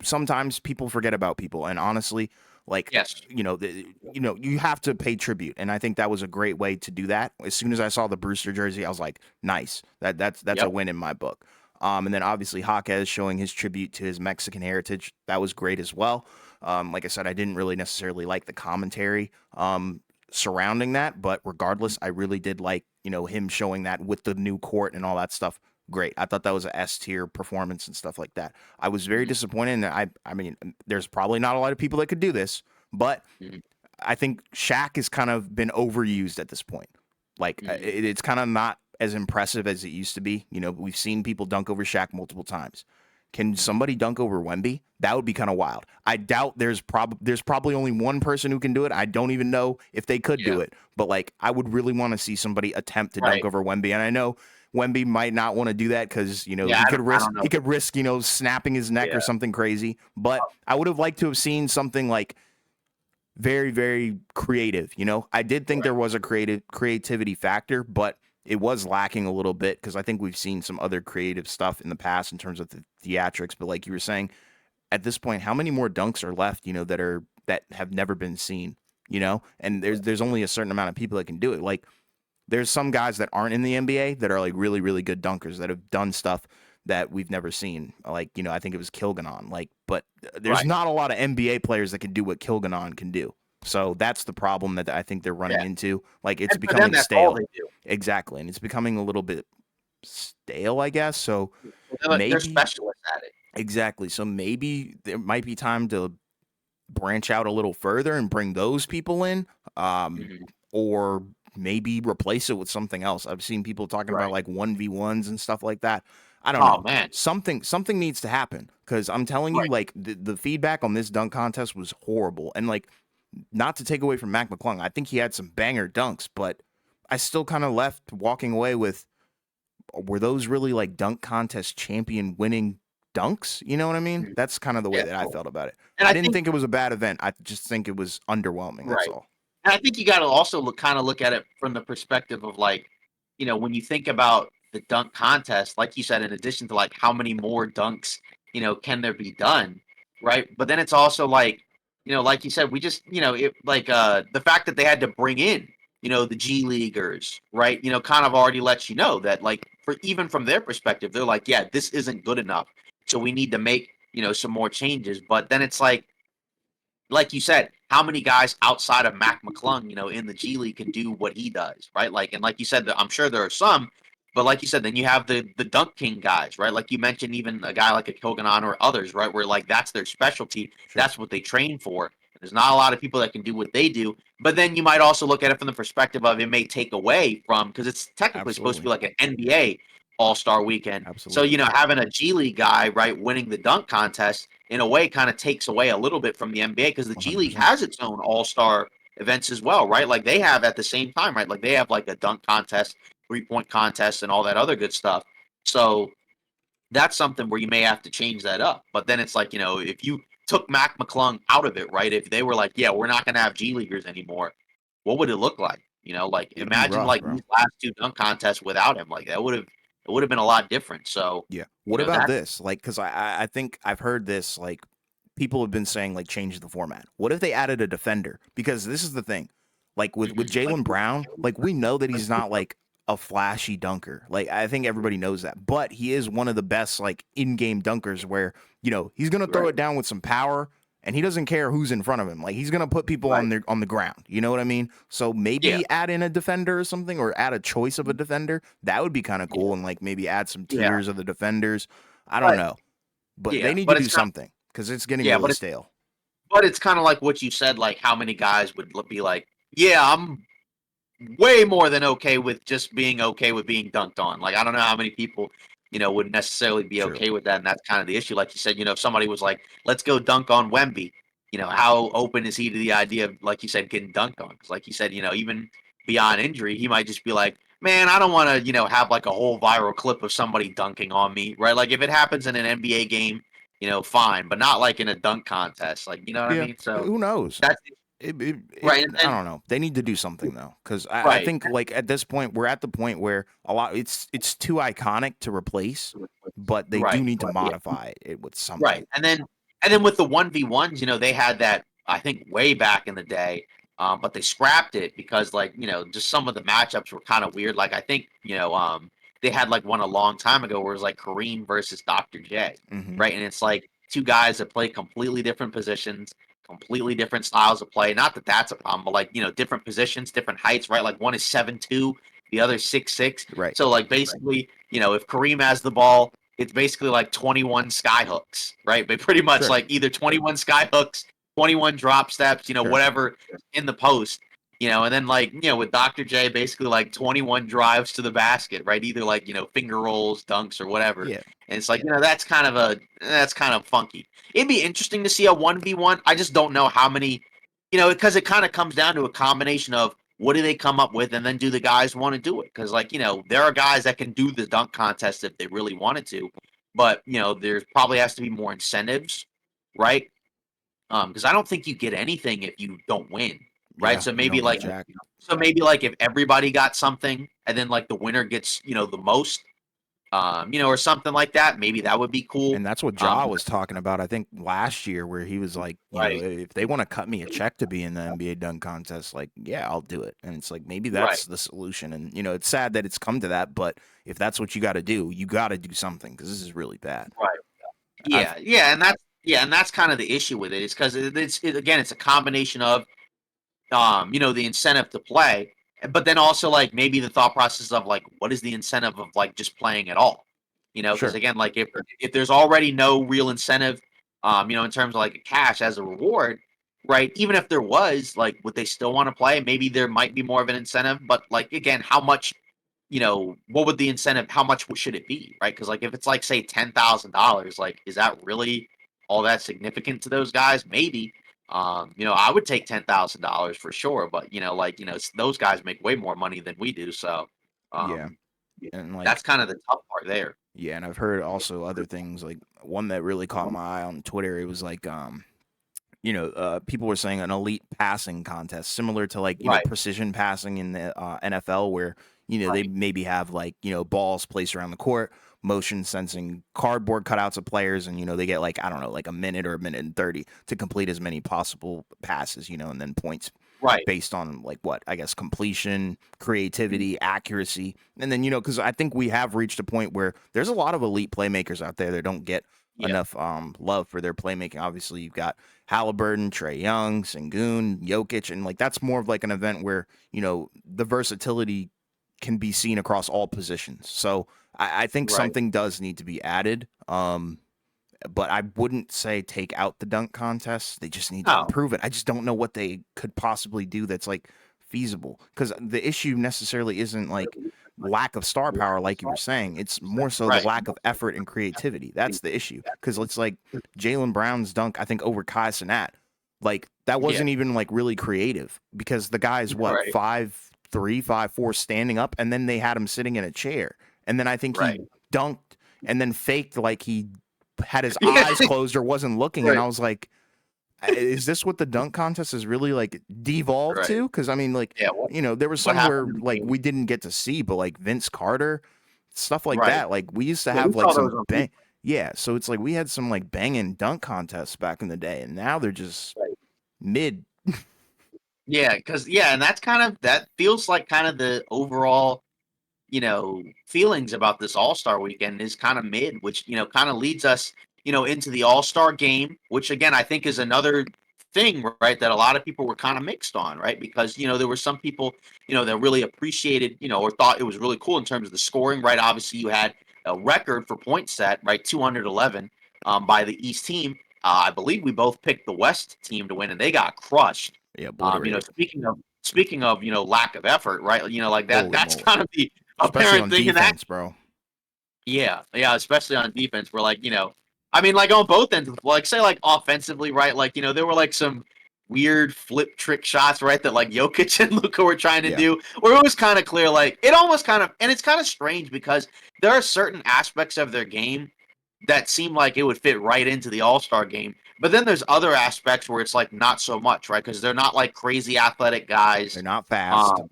sometimes people forget about people, and honestly, like Yes. you have to pay tribute, and I think that was a great way to do that. As soon as I saw the Brewster jersey, I was like, nice. That's a Yep. win in my book. And then obviously Jaquez showing his tribute to his Mexican heritage. That was great as well. Like I said, I didn't really necessarily like the commentary surrounding that, but regardless, I really did like, him showing that with the new court and all that stuff. Great. I thought that was a S tier performance and stuff like that. I was very Mhm, disappointed, and I mean, there's probably not a lot of people that could do this, but mhm, I think Shaq has kind of been overused at this point. Like mhm. it's kind of not as impressive as it used to be. We've seen people dunk over Shaq multiple times. Can Mhm. somebody dunk over Wemby? That would be kind of wild. I doubt there's probably only one person who can do it. I don't even know if they could Yeah. do it. But like I would really want to see somebody attempt to dunk Right. over Wemby. And I know Wemby might not want to do that because Yeah. he I could don't. I risk don't he know. could risk snapping his neck Yeah. or something crazy. But I would have liked to have seen something like very, very creative. I did think Right. there was a creativity factor, but it was lacking a little bit because I think we've seen some other creative stuff in the past in terms of the theatrics. But like you were saying, at this point, how many more dunks are left? That have never been seen. And there's only a certain amount of people that can do it. Like there's some guys that aren't in the NBA that are like really, really good dunkers that have done stuff that we've never seen. Like, I think it was Kilganon. Like, but there's Right. not a lot of NBA players that can do what Kilganon can do. So that's the problem that I think they're running Yeah. into. Like it's And for them, becoming that's all stale. they do. Exactly. And it's becoming a little bit stale, I guess. So They're maybe specialists at it. exactly. So maybe there might be time to branch out a little further and bring those people in, um, Mhm. or maybe replace it with something else. I've seen people talking about Right. like 1v1s and stuff like that. I don't Oh know. man. Something needs to happen because I'm telling you, Right. like the feedback on this dunk contest was horrible. And like, not to take away from Mac McClung, I think he had some banger dunks, but I still kind of left walking away with, were those really like dunk contest champion winning dunks? You know what I mean? Mhm. That's kind of the way Yeah. that I Totally. felt about it. And I I didn't think think it was a bad event. I just think it was underwhelming. That's right. all. And I think you got to also kind of look at it from the perspective of like, when you think about the dunk contest, like you said, in addition to like how many more dunks, can there be done, right? But then it's also like, like you said, we just, it like the fact that they had to bring in, the G Leaguers, right? Kind of already lets you know that like for even from their perspective, they're like, yeah, this isn't good enough. So we need to make, some more changes. But then it's like you said, how many guys outside of Mac McClung, in the G League can do what he does, right? Like, and like you said, I'm sure there are some, but like you said, then you have the Dunk King guys, right? Like you mentioned, even a guy like a Koganon or others, right? Where like that's their specialty, Sure. that's what they train for. There's not a lot of people that can do what they do, but then you might also look at it from the perspective of it may take away from because it's technically supposed to Absolutely. be like an NBA All Star Weekend. So Absolutely. having a G League guy, right, winning the dunk contest in a way kind of takes away a little bit from the NBA because the G League 100%. has its own all-star events as well, right? Like they have at the same time, right? Like they have like a dunk contest, 3-point contest, and all that other good stuff. So that's something where you may have to change that up. But then it's like, if you took Mac McClung out of it, right? If they were like, yeah, we're not going to have G Leaguers anymore, what would it look like? Like It'd be imagine rough, like bro. these last two dunk contests without him. Like that would have been a lot different. So, Yeah. What about that this? Like, because I think I've heard this. Like, people have been saying like change the format. What if they added a defender? Because this is the thing. Like with like Jalen Brown, like we know that he's not like a flashy dunker. Like I think everybody knows that, but he is one of the best like in-game dunkers where he's gonna throw right. it down with some power and he doesn't care who's in front of him. Like he's gonna put people Right. on the ground. You know what I mean? So Yeah. maybe add in a defender or something, or add a choice of a defender. That would be kind of Yeah. cool, and like maybe add some Yeah. tiers of the defenders. I don't But know, but they yeah, need to but do it's not. something because it's getting Yeah, really stale. but it's kind of like what you said. Like how many guys would be like, yeah, I'm way more than okay with just being okay with being dunked on. Like I don't know how many people, would necessarily be True. okay with that, and that's kind of the issue. Like you said, if somebody was like, "Let's go dunk on Wemby," how open is he to the idea of, like you said, getting dunked on? 'Cause like you said, even beyond injury, he might just be like, "Man, I don't want to, have like a whole viral clip of somebody dunking on me, right?" Like if it happens in an NBA game, fine, but not like in a dunk contest. Like you know what I Yeah. mean? So Who knows? that's right, and I then don't know. They need to do something though, because I right. think like at this point we're at the point where a lot it's too iconic to replace, but they do Right. need to Yeah. modify it with something. Right. And then with the 1v1s, they had that I think way back in the day. But they scrapped it because like, just some of the matchups were kind of weird. Like I think, they had like one a long time ago where it was like Kareem versus Dr. J. Hmm. Right. And it's like two guys that play completely different positions, completely different styles of play. Not that that's a problem, but like, different positions, different heights, right? Like one is 7'2", the other 6'6". Right. So like basically, if Kareem has the ball, it's basically like 21 sky hooks, right? But pretty much Sure. like either 21 sky hooks, 21 drop steps, Sure. whatever in the post, and then like, with Dr. J, basically like 21 drives to the basket, right? Either like, finger rolls, dunks, or whatever. Yeah. And it's like, that's kind of funky. It'd be interesting to see a 1v1. I just don't know how many, because it kind of comes down to a combination of what do they come up with, and then do the guys want to do it? Because like there are guys that can do the dunk contest if they really wanted to, but there probably has to be more incentives, right? Because I don't think you get anything if you don't win, right? Yeah. So You maybe don't get like, jack. if everybody got something, and then like the winner gets the most, or something like that, maybe that would be cool. And that's what Um, Ja was talking about, I think, last year, where he was like, right, if they want to cut me a check to be in the NBA dunk contest, like, yeah, I'll do it. And it's like, maybe right, that's the solution. And, it's sad that it's come to that, but if that's what you got to do, you got to do something because this is really bad. right. I've, Yeah, and that's kind of the issue with it. Is because again, it's a combination of the incentive to play, but then also like maybe the thought process of like what is the incentive of like just playing at all? Because sure. again, like if there's already no real incentive, in terms of like cash as a reward, right? Even if there was, like, would they still want to play? Maybe there might be more of an incentive, but like again, how much? What would the incentive? How much should it be, right? Because like if it's like say $10,000, like is that really all that significant to those guys? Maybe. I would take $10,000 for sure, but like those guys make way more money than we do, so Yeah. um, And that's like, kind of the tough part there. yeah. And I've heard also other things, like one that really caught my eye on Twitter. It was like, people were saying an elite passing contest, similar to like, Right, precision passing in the NFL, where, they right, maybe have like, balls placed around the court, motion sensing cardboard cutouts of players, and, they get like, I don't know, like a minute or a minute and 30 to complete as many possible passes, and then points right. based on like what I guess completion, creativity, accuracy, and then because I think we have reached a point where there's a lot of elite playmakers out there that don't get Yeah, enough love for their playmaking. Obviously, you've got Halliburton, Trey Young, Sengun, Jokic, and like that's more of like an event where the versatility can be seen across all positions. So I think right. something does need to be added. But I wouldn't say take out the dunk contest. They just need to Oh, improve it. I just don't know what they could possibly do that's like feasible. Because the issue necessarily isn't like lack of star power, like you were saying. It's more so the right. lack of effort and creativity. That's the issue. Because it's like Jalen Brown's dunk, I think, over Kai Cenat. Like that Yeah, wasn't even like really creative because the guy's what, right, 5'3", 5'4", standing up, and then they had him sitting in a chair. And then I think right. he dunked and then faked like he had his Yeah, eyes closed or wasn't looking, and right. I was like, is this what the dunk contest is really like devolved Right. to? Because I mean, like, Yeah, there was what some where happened in the like game? we didn't get to see, but like Vince Carter, stuff like Right. that. Like we used to Yeah, we have like saw those some on bang. people. Yeah, so it's like we had some like banging dunk contests back in the day, and now they're just Right. mid. Yeah, because and that's that feels like kind of the overall feelings about this All-Star weekend is kind of mid, which, kind of leads us into the All-Star game, which again I think is another thing, right, that a lot of people were kind of mixed on, right? Because there were some people, that really appreciated, or thought it was really cool in terms of the scoring, right? Obviously, you had a record for points set, right, 211 by the East team. I believe we both picked the West team to win, and they got crushed. Yeah, obliterated. Speaking of lack of effort, right? Like that. Holy That's moly. kind of the Especially apparent on thing in that. defense, bro. Yeah, especially on defense, where I mean, like on both ends, like say like offensively, right? Like there were like some weird flip trick shots, right? That like Jokic and Luka were trying to Yeah. do, where it was kind of clear, like it almost kind of, and it's kind of strange because there are certain aspects of their game that seem like it would fit right into the All-Star game, but then there's other aspects where it's like not so much, right? Because they're not like crazy athletic guys. They're not fast. Um,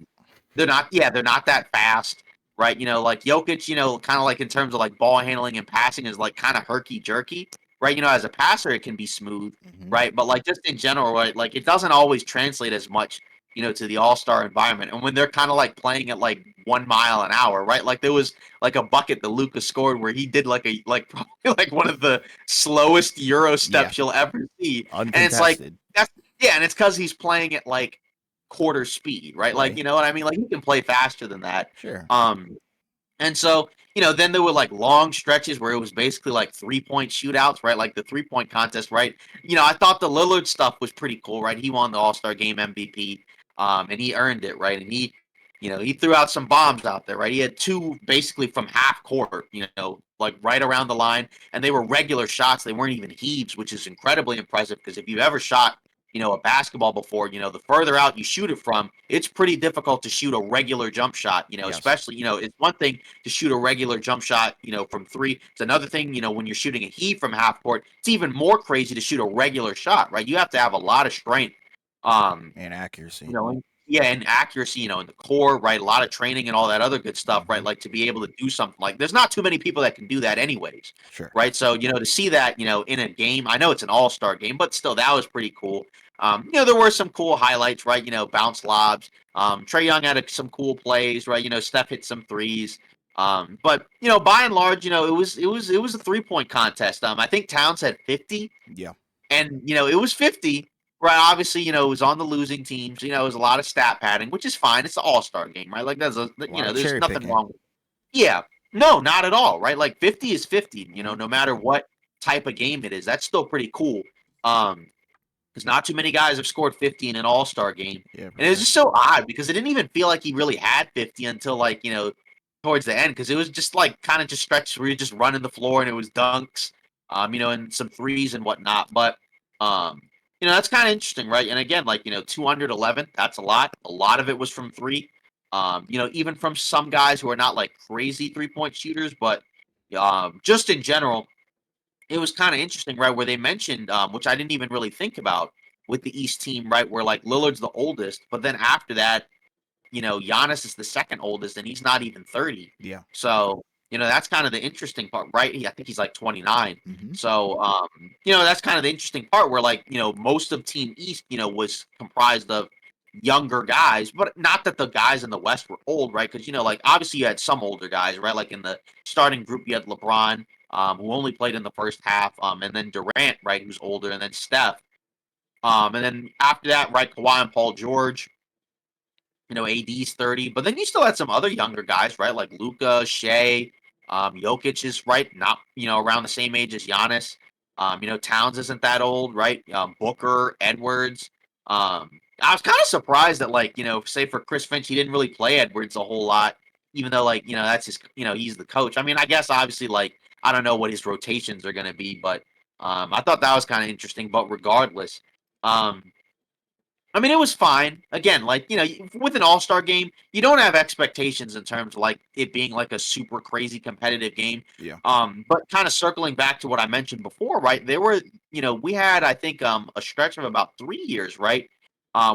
they're not that fast, right? Like Jokic, kind of like in terms of like ball handling and passing is like kind of herky jerky, right? As a passer, it can be smooth, Mhm. right? But like just in general, right? Like it doesn't always translate as much, to the all-star environment. And when they're kind of like playing at like 1 mile an hour, right? Like there was like a bucket that Luka scored where he did like probably like one of the slowest Euro Yeah. steps you'll ever see. And it's like Uncontested. that's yeah, and it's because he's playing at like quarter speed, right? Like, Right. you know what I mean? Like he can play faster than that. Sure. And so, then there were like long stretches where it was basically like 3-point shootouts, right? Like the 3-point contest, right? I thought the Lillard stuff was pretty cool, right? He won the All-Star game MVP, and he earned it, right? And he threw out some bombs out there, right? He had two basically from half court, like right around the line, and they were regular shots. They weren't even heaves, which is incredibly impressive because if you've ever shot a basketball before, the further out you shoot it from, it's pretty difficult to shoot a regular jump shot, Yes. especially, it's one thing to shoot a regular jump shot, from three. It's another thing, when you're shooting a heave from half court, it's even more crazy to shoot a regular shot, right? You have to have a lot of strength. And You accuracy. know, and, yeah, and accuracy, in the core, right? A lot of training and all that other good stuff, right? Mhm. Like to be able to do something like there's not too many people that can do that anyways, Sure. right? So, to see that, in a game, I know it's an all-star game, but still that was pretty cool. There were some cool highlights, right? Bounce lobs. Trae Young had some cool plays, right? Steph hit some threes. But by and large, it was a 3-point contest. I think Towns had 50, Yeah. and it was 50. Right, obviously, it was on the losing teams. It was a lot of stat padding, which is fine. It's the All Star game, right? Like A lot of there's cherry nothing picking. wrong with it. Yeah, no, not at all, right? Like 50 is 50. Mhm. No matter what type of game it is, that's still pretty cool. Um, because not too many guys have scored 50 in an All Star game, Yeah, for and it's sure. just so odd because it didn't even feel like he really had 50 until like towards the end because it was just like kind of just stretched where you're just running the floor and it was dunks, and some threes and whatnot. But um, that's kind of interesting, right? And again, like 211, that's a lot. A lot of it was from three. Even from some guys who are not like crazy 3-point shooters, but just in general, it was kind of interesting, right? Where they mentioned, which I didn't even really think about with the East team, right? Where like Lillard's the oldest, but then after that, Giannis is the second oldest, and he's not even 30. Yeah. So, that's kind of the interesting part, right? I think he's like 29. Mhm. So, that's kind of the interesting part where, like, most of Team East, was comprised of younger guys, but not that the guys in the West were old, right? Because, like, obviously you had some older guys, right? Like in the starting group, you had LeBron, who only played in the first half, and then Durant, right, who's older, and then Steph. And then after that, right, Kawhi and Paul George, AD's 30, but then you still had some other younger guys, right? Like Luca, Shea, Jokic is right, not around the same age as Giannis. Towns isn't that old, right? Booker, Edwards. I was kind of surprised that like say for Chris Finch, he didn't really play Edwards a whole lot, even though like that's his he's the coach. I mean, I guess obviously like I don't know what his rotations are going to be, but I thought that was kind of interesting. But regardless, um, I mean, it was fine. Again, like, with an all-star game, you don't have expectations in terms of like it being like a super crazy competitive game. Yeah. But kind of circling back to what I mentioned before, right? There were, we had I think a stretch of about 3 years, right?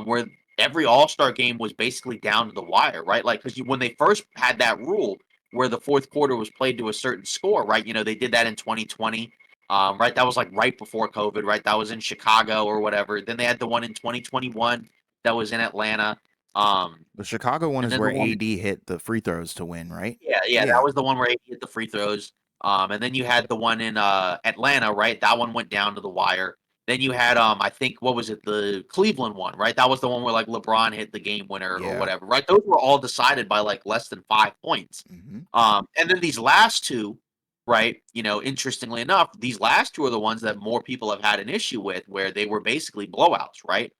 Where every all-star game was basically down to the wire, right? Like because when they first had that rule where the fourth quarter was played to a certain score, right? They did that in 2020. Right, that was like right before COVID, right? That was in Chicago or whatever. Then they had the one in 2021 that was in Atlanta. Um, The Chicago one and is then the where one, AD hit the free throws to win, right? yeah, that Yeah. was the one where he hit the free throws. And then you had the one in Atlanta, right? That one went down to the wire. Then you had I think what was it, the Cleveland one, right? That was the one where like LeBron hit the game winner or Yeah. whatever, right? Those were all decided by like less than 5 points. Hmm. And then these last two, right? Interestingly enough, these last two are the ones that more people have had an issue with, where they were basically blowouts, right?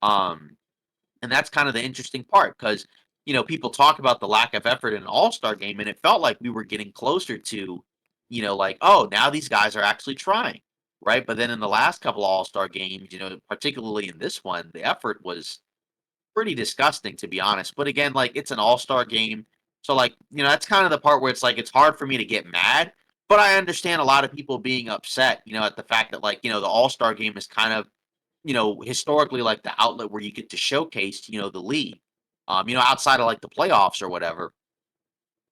Um, and that's kind of the interesting part because people talk about the lack of effort in an all-star game, and it felt like we were getting closer to, like, oh, now these guys are actually trying, right? But then in the last couple of all-star games, particularly in this one, the effort was pretty disgusting, to be honest. But again, like, it's an all-star game. So like, that's kind of the part where it's like it's hard for me to get mad, but I understand a lot of people being upset, at the fact that, like, the all-star game is kind of, historically, like, the outlet where you get to showcase, the league. Outside of like the playoffs or whatever.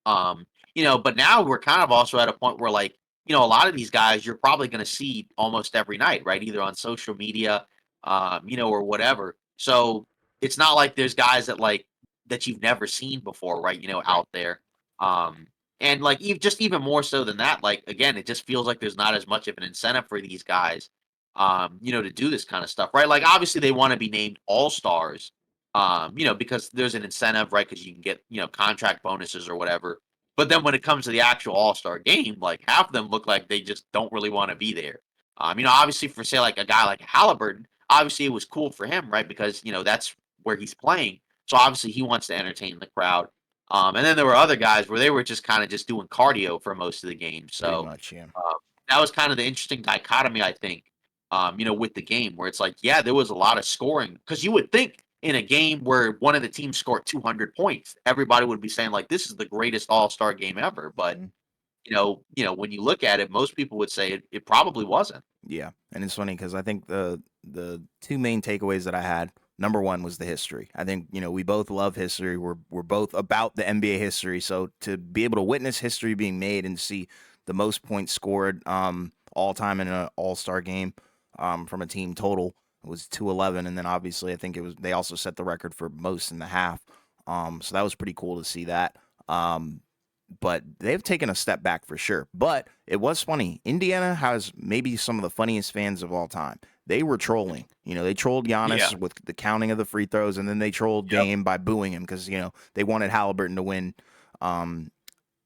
But now we're kind of also at a point where, like, a lot of these guys you're probably going to see almost every night, right? Either on social media, or whatever. So it's not like there's guys that you've never seen before, right? Right. Out there. Um, and like just even more so than that, like, again, it just feels like there's not as much of an incentive for these guys, to do this kind of stuff, right? Like, obviously they want to be named all stars, because there's an incentive, right? Because you can get, contract bonuses or whatever. But then when it comes to the actual All Star game, like, half of them look like they just don't really want to be there. Obviously, for say like a guy like Halliburton, obviously it was cool for him, right? Because that's where he's playing. So obviously he wants to entertain the crowd. And then there were other guys where they were just kind of just doing cardio for most of the game. Pretty So much, yeah. that was kind of the interesting dichotomy, I think, with the game, where it's like, yeah, there was a lot of scoring, because you would think in a game where one of the teams scored 200 points, everybody would be saying like, this is the greatest all-star game ever. But Mhm. when you look at it, most people would say it probably wasn't. Yeah, and it's funny because I think the two main takeaways that I had. Number one was the history. I think we both love history. We're both about the NBA history. So to be able to witness history being made and see the most points scored all time in an All Star game from a team total was 211, and then obviously I think it was they also set the record for most in the half. So that was pretty cool to see that. But they've taken a step back for sure. But it was funny. Indiana has maybe some of the funniest fans of all time. They were trolling. They trolled Yeah. Giannis with the counting of the free throws, and then they trolled Yep. Dame by booing him because they wanted Halliburton to win um,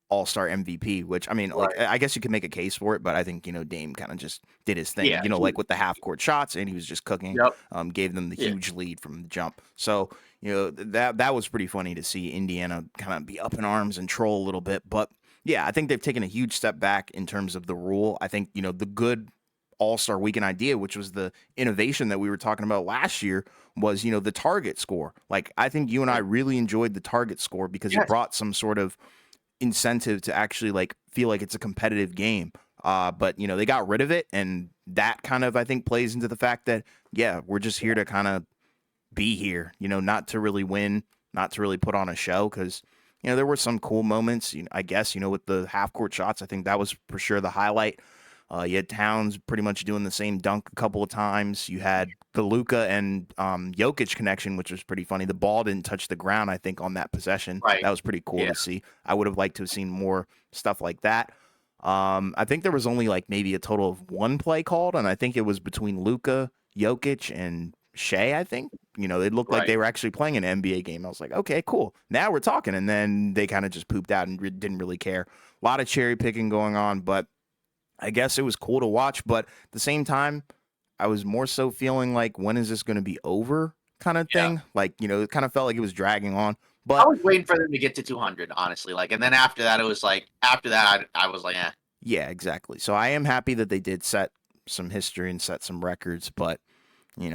All-Star MVP. Which I mean, like Right. I guess you could make a case for it, but I think Dame kind of just did his thing. Yeah. Like with the half-court shots, and he was just cooking. Yep. Gave them the Yeah. huge lead from the jump. So that was pretty funny to see Indiana kind of be up in arms and troll a little bit. But yeah, I think they've taken a huge step back in terms of the rule. I think the good All-Star Weekend idea, which was the innovation that we were talking about last year, was the target score. Like I think you and I really enjoyed the target score because it Yes. brought some sort of incentive to actually like feel like it's a competitive game. But they got rid of it, and that kind of I think plays into the fact that yeah, we're just here to kind of be here, not to really win, not to really put on a show because, there were some cool moments, I guess, with the half court shots. I think that was for sure the highlight. You had Towns pretty much doing the same dunk a couple of times. You had the Luka and Jokic connection, which was pretty funny. The ball didn't touch the ground, I think, on that possession. Right. That was pretty cool Yeah. to see. I would have liked to have seen more stuff like that. I think there was only like maybe a total of one play called, and I think it was between Luka, Jokic, and Shea, I think. It looked like Right. they were actually playing an NBA game. I was like, okay, cool. Now we're talking. And then they kind of just pooped out and didn't really care. A lot of cherry picking going on, but I guess it was cool to watch. But at the same time, I was more so feeling like, when is this going to be over kind of Yeah. thing? Like, it kind of felt like it was dragging on. I But was waiting for them to get to 200, honestly. Like, and then after that, it was like, after that, I was like, eh. yeah, exactly. So I am happy that they did set some history and set some records. But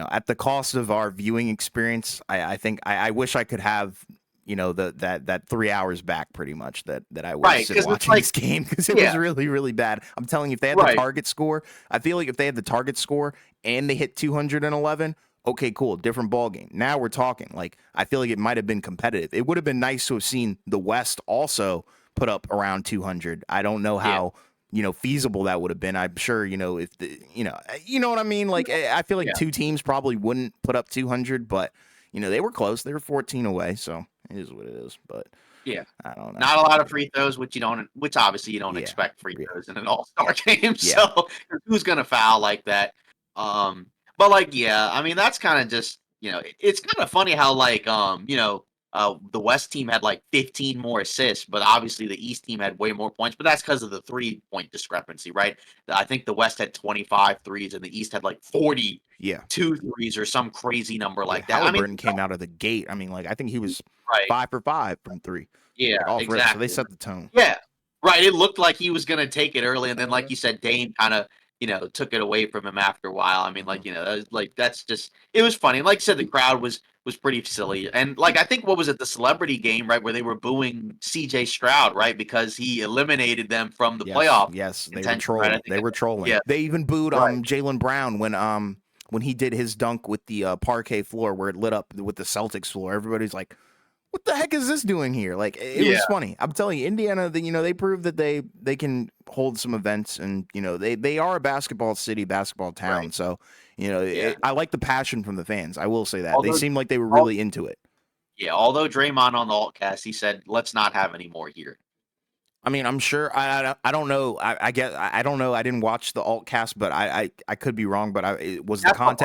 at the cost of our viewing experience, I think I wish I could have, that 3 hours back pretty much that I Right, wasted 'cause it's watching like, this game because it was yeah. really, really bad. I'm telling you, if they had the Right. target score, I feel like if they had the target score and they hit 211, okay, cool, different ball game. Now we're talking. Like, I feel like it might have been competitive. It would have been nice to have seen the West also put up around 200. I don't know Yeah. how feasible that would have been. I'm sure, if you know what I mean? Like, I feel like Yeah. two teams probably wouldn't put up 200, but, they were close. They were 14 away, so it is what it is. But Yeah. I don't know. Not a lot of free throws, which obviously you don't Yeah. expect free Yeah. throws in an all-star game. Yeah. So who's gonna foul like that? But like, yeah, I mean that's kind of just it's kind of funny how like the West team had like 15 more assists, but obviously the East team had way more points. But that's because of the 3-point discrepancy, right? I think the West had 25 threes and the East had like Yeah. 42 threes or some crazy number Yeah. like that. I mean, Halliburton came out of the gate. I mean, like I think he was right? 5 for 5 from three, Yeah, like off rip. So they exactly. set the tone. Yeah. Right, it looked like he was gonna take it early, and then, like Uh-huh. you said, Dame kinda, took it away from him after a while. I mean, Uh-huh. like, that was like, that's just it was funny. Like I said, the crowd was pretty silly, and, like, I think what was it, the celebrity game, right, where they were booing CJ Stroud, right, because he eliminated them from the Yes, playoff yes, they were contention, right? I trolling. think They were trolling. yeah, They even booed right. Jalen Brown when he did his dunk with the parquet floor where it lit up with the Celtics floor. Everybody's like, "What the heck is this doing here?" Like it Yeah, was funny. I'm telling you, Indiana, they proved that they can hold some events, and they are a basketball city, basketball right. town. So Yeah. I like the passion from the fans. I will say that they Although seemed like they were al really into it. yeah, although Draymond on the Altcast, he said, "Let's not have any more here." I mean, I'm sure. I don't know. I don't know. I didn't watch the alt cast, but I could be wrong. But was the That's the hard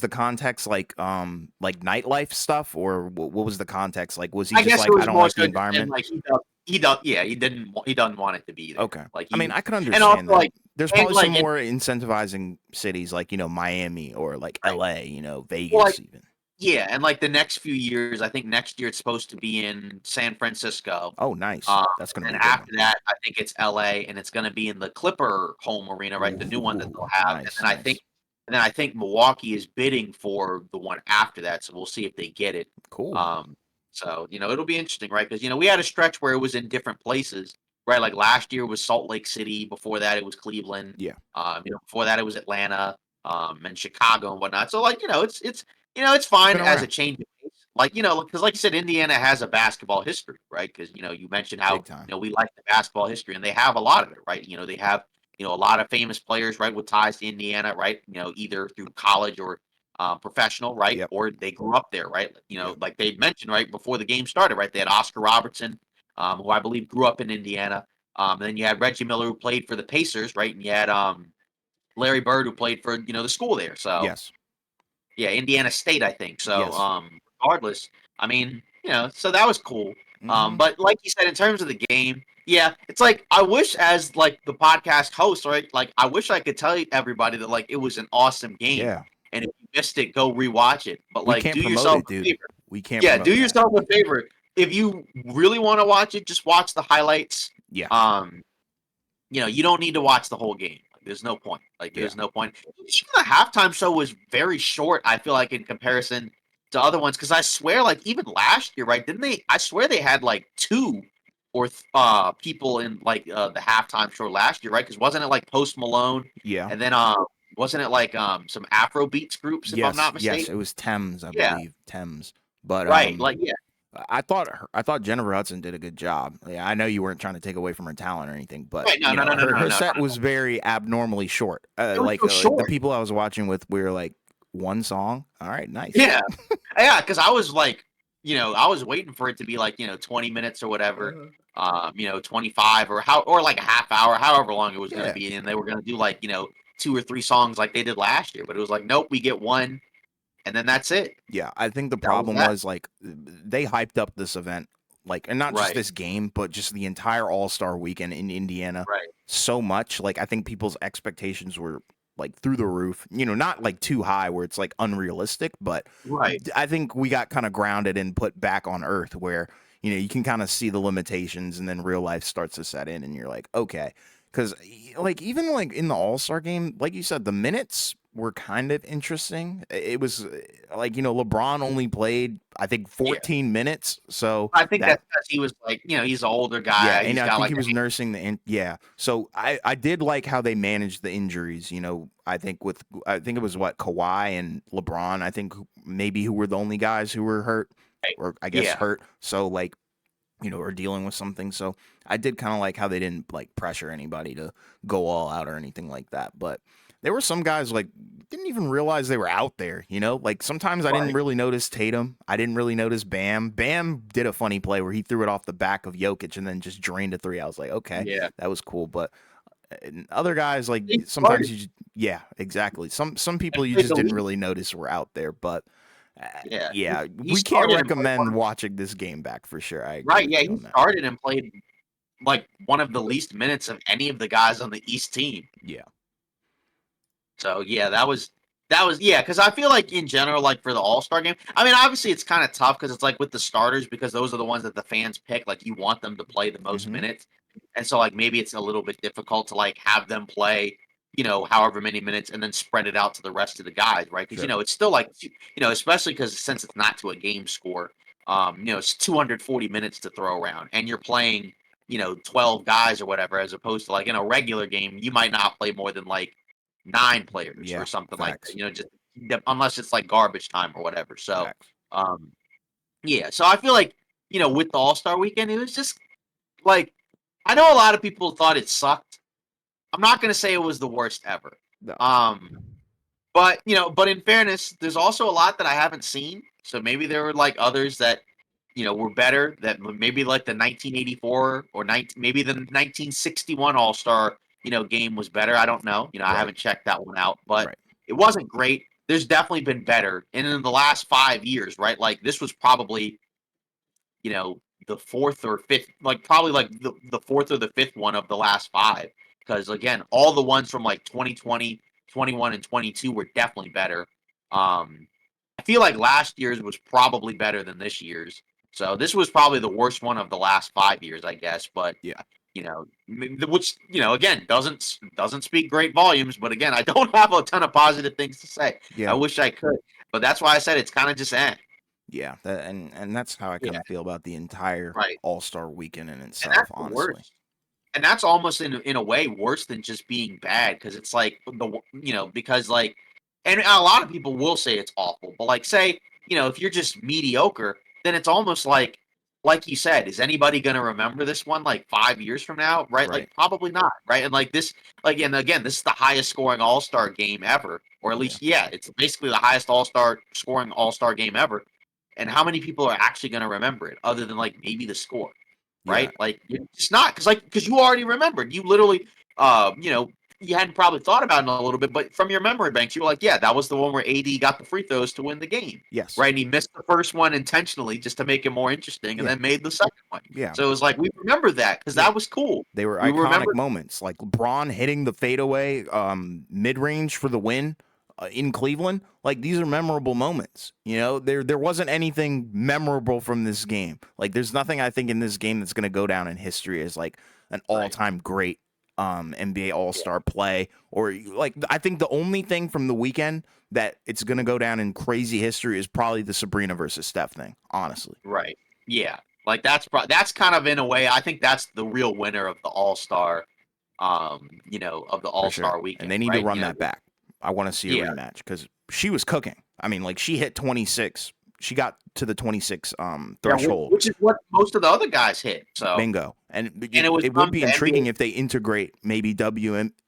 context like nightlife stuff, or what was the context? Like, was he I just guess it like, I was don't more like the so just him, environment? like, yeah, he doesn't want it to be there. Okay. Like, I he mean, was I can and also, understand that. like There's and, probably some like, and more incentivizing cities like Miami or like right. L.A. Well, like Vegas even. yeah, and, like, the next few years, I think next year it's supposed to be in San Francisco, Oh, nice. um, That's gonna and be then a good one. after that, I think it's LA, and it's gonna be in the Clipper home arena, right, the new one that they'll Ooh, have, nice, nice, and then I think Milwaukee is bidding for the one after that, so we'll see if they get it. cool. Um, so, it'll be interesting, right? Because we had a stretch where it was in different places, right? Like last year was Salt Lake City, before that it was Cleveland, Yeah. before that it was Atlanta, and Chicago and whatnot. So like, it's It's fine been as a around change of pace. Like, because like you said, Indiana has a basketball history, right? Because you mentioned how big time. we like the basketball history, and they have a lot of it, right? They have a lot of famous players, right, with ties to Indiana, right? Either through college or professional, right? Yep. Or they grew up there, right? Yep. Like they mentioned right before the game started, right? They had Oscar Robertson, who I believe grew up in Indiana. And then you had Reggie Miller, who played for the Pacers, right? And you had Larry Bird, who played for the school there. So Yes. yeah, Indiana State, I think. So Yes. regardless, I mean, so that was cool. Hmm. But like you said, in terms of the game, yeah, it's like I wish, as like the podcast host, right? Like I wish I could tell everybody that like it was an awesome game, Yeah. and if you missed it, go rewatch it. But We like, can't do promote yourself it, a dude. favor. We can't Yeah, do promote that. yourself a favor. If you really want to watch it, just watch the highlights. Yeah. Um, you don't need to watch the whole game. Like, there's no point. Like, Yeah. there's no point. Even the halftime show was very short, I feel like, in comparison to other ones. Because I swear, like, even last year, right? Didn't they? I swear they had like two or people in like the halftime show last year, right? Because wasn't it like Post Malone, Yeah. and then wasn't it like some Afro beats groups, if I'm Yes. not Yes. mistaken? It was Thames, I Yeah, believe. Thames. But right. Like, yeah, I thought Jennifer Hudson did a good job. Yeah, I know you weren't trying to take away from her talent or anything, but right. No, no, no, no, no, her no, not set at was all. very abnormally short. It was so Like the short. people I was watching with, we were like one song. All right, nice. Yeah. Yeah, because I was like, I was waiting for it to be like, 20 minutes or whatever, Uh, 25 or like a half hour, however long it was going to yeah. be. And they were going to do like, two or three songs like they did last year. But it was like, nope, we get one, and then that's it. Yeah, I think the That was problem that. was like they hyped up this event, like, and not just Right. this game, but just the entire All Star weekend in Indiana Right. so much. Like, I think people's expectations were like through the roof. Not like too high where it's like unrealistic, but Right. I think we got kind of grounded and put back on earth where you can kind of see the limitations, and then real life starts to set in, and you're like, okay, because like even like in the All Star game, like you said, the minutes were kind of interesting. It was like LeBron only played I think Yeah. 14 minutes, so I think that that's because he was like, he's an older yeah, guy. and He's I got think like he was nursing yeah. So I did like how they managed the injuries. I think it was what Kawhi and LeBron. I think maybe who were the only guys who were hurt, right. or I guess Yeah. hurt. So like are dealing with something. So I did kind of like how they didn't like pressure anybody to go all out or anything like that. But there were some guys like didn't even realize they were out there. Like sometimes I didn't Right. really notice Tatum. I didn't really notice Bam. Bam did a funny play where he threw it off the back of Jokic and then just drained a three. I was like, okay, Yeah. that was cool. But and other guys, like He sometimes started. yeah, exactly. Some And people you played just the didn't least. really notice were out there. But Yeah. yeah, He we can't started and played one recommend of watching this game back for sure. I agree right, with yeah, you he on that. started and played, like, one of the least minutes of any of the guys on the East team. Yeah. So, yeah, that was yeah, because I feel like in general, like, for the All-Star game I mean, obviously, it's kinda tough because it's, like, with the starters because those are the ones that the fans pick, like, you want them to play the most Hmm. minutes, and so, like, maybe it's a little bit difficult to, like, have them play, however many minutes and then spread it out to the rest of the guys, right? Because Sure. it's still, like, especially because since it's not to a game score, it's 240 minutes to throw around, and you're playing, 12 guys or whatever, as opposed to, like, in a regular game, you might not play more than, like, 9 players or Yeah. something like that, Facts. just unless it's like garbage time or whatever. So, Facts. um, yeah, so I feel like, with the All-Star weekend, it was just like I know a lot of people thought it sucked. I'm not gonna say it was the worst ever. No. Um, but in fairness, there's also a lot that I haven't seen. So maybe there were like others that were better. That maybe like the 1984 or maybe the 1961 All Star game was better. I don't know. I Right. haven't checked that one out, but Right. it wasn't great. There's definitely been better, and in the last 5 years, right? Like this was probably the fourth or fifth, like probably like the fourth or the fifth one of the last five. Because again, all the ones from like 2020, 21, and 22 were definitely better. I feel like last year's was probably better than this year's. So this was probably the worst one of the last 5 years, I guess. But Yeah. which again doesn't speak great volumes. But again, I don't have a ton of positive things to say. I Yeah. wish I could, but that's why I said it's kind of just Yeah. And that's how I kind yeah, of feel about the entire right. All-Star weekend in And itself, that's the honestly. worst. And that's almost in a way worse than just being bad because it's like because like and a lot of people will say it's awful, but like say, if you're just mediocre, then it's almost like you said, is anybody gonna remember this one like 5 years from now? Right? Right. Like probably not, right? And like this and again, this is the highest scoring all-star game ever. Or at Yeah. least, yeah, it's basically the highest all-star scoring all-star game ever. And how many people are actually gonna remember it other than like maybe the score? Yeah. Right? Like it's not because you already remembered. You literally, you hadn't probably thought about it a little bit, but from your memory banks, you were like, yeah, that was the one where AD got the free throws to win the game, Yes. right? And he missed the first one intentionally just to make it more interesting, and Yeah. then made the second one. Yeah. So it was like we remember that because Yeah. that was cool. They were We iconic remember, moments, like LeBron hitting the fadeaway mid-range for the win in Cleveland. Like these are memorable moments. There wasn't anything memorable from this game. Like there's nothing I think in this game that's going to go down in history as like an right? all-time great NBA Yeah, All-Star play or like I think the only thing from the weekend that it's going to go down in crazy history is probably the Sabrina versus Steph thing, honestly. right. Yeah, like that's kind of in a way. I think that's the real winner of the All Star, of the For All sure. Star And weekend, they need to right? run that back. I want to see a Yeah, rematch because she was cooking. I mean, like she hit 26. She got to the 26 yeah, threshold. which is what most of the other guys hit. So, Bingo. And and it was it would from be the intriguing NBA. if they integrate maybe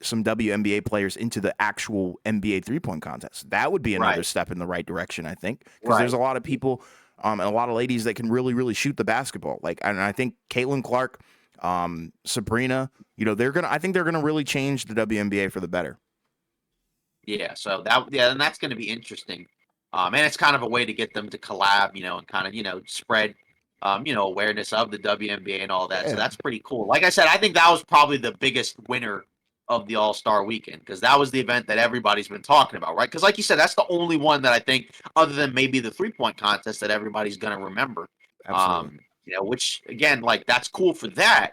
some WNBA players into the actual NBA 3-point contest. That would be another Right, step in the right direction, I think, because there's right. a lot of people and a lot of ladies that can really, really shoot the basketball. Like, and I think Caitlin Clark, Sabrina, I think they're gonna really change the WNBA for the better. Yeah, so and that's going to be interesting. And it's kind of a way to get them to collab, and kind of spread, awareness of the WNBA and all that. So Yeah, that's pretty cool. Like I said, I think that was probably the biggest winner of the All Star Weekend because that was the event that everybody's been talking about, right? Because like you said, that's the only one that I think, other than maybe the 3-point contest, that everybody's going to remember. absolutely. Which again, like that's cool for that.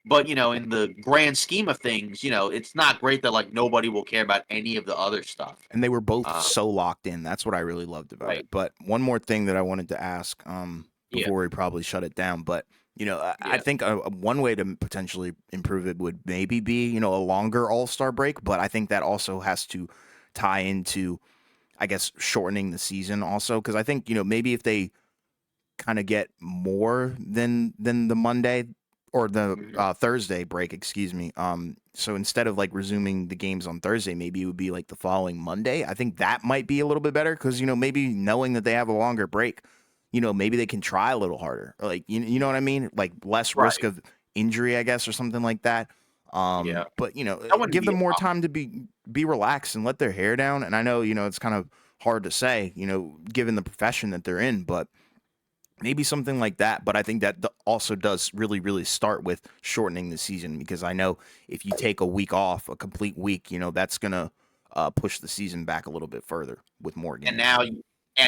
But in the grand scheme of things, it's not great that like nobody will care about any of the other stuff. And they were both Um, so locked in. That's what I really loved about it. right. But one more thing that I wanted to ask Yeah. before we probably shut it down. But I Yeah. think one way to potentially improve it would maybe be a longer All Star break. But I think that also has to tie into, I guess, shortening the season also because I think maybe if they kind of get more than the Monday or the Mhm. Thursday break, excuse me. So instead of like resuming the games on Thursday, maybe it would be like the following Monday. I think that might be a little bit better because maybe knowing that they have a longer break, maybe they can try a little harder. Like you know what I mean? Like less risk Right. of injury, I guess, or something like that. Yeah. But That wouldn't give be them a more problem. time to be relaxed and let their hair down. And I know it's kind of hard to say, given the profession that they're in, but maybe something like that. But I think that also does really, really start with shortening the season because I know if you take a week off, a complete week, that's going to push the season back a little bit further with more And games.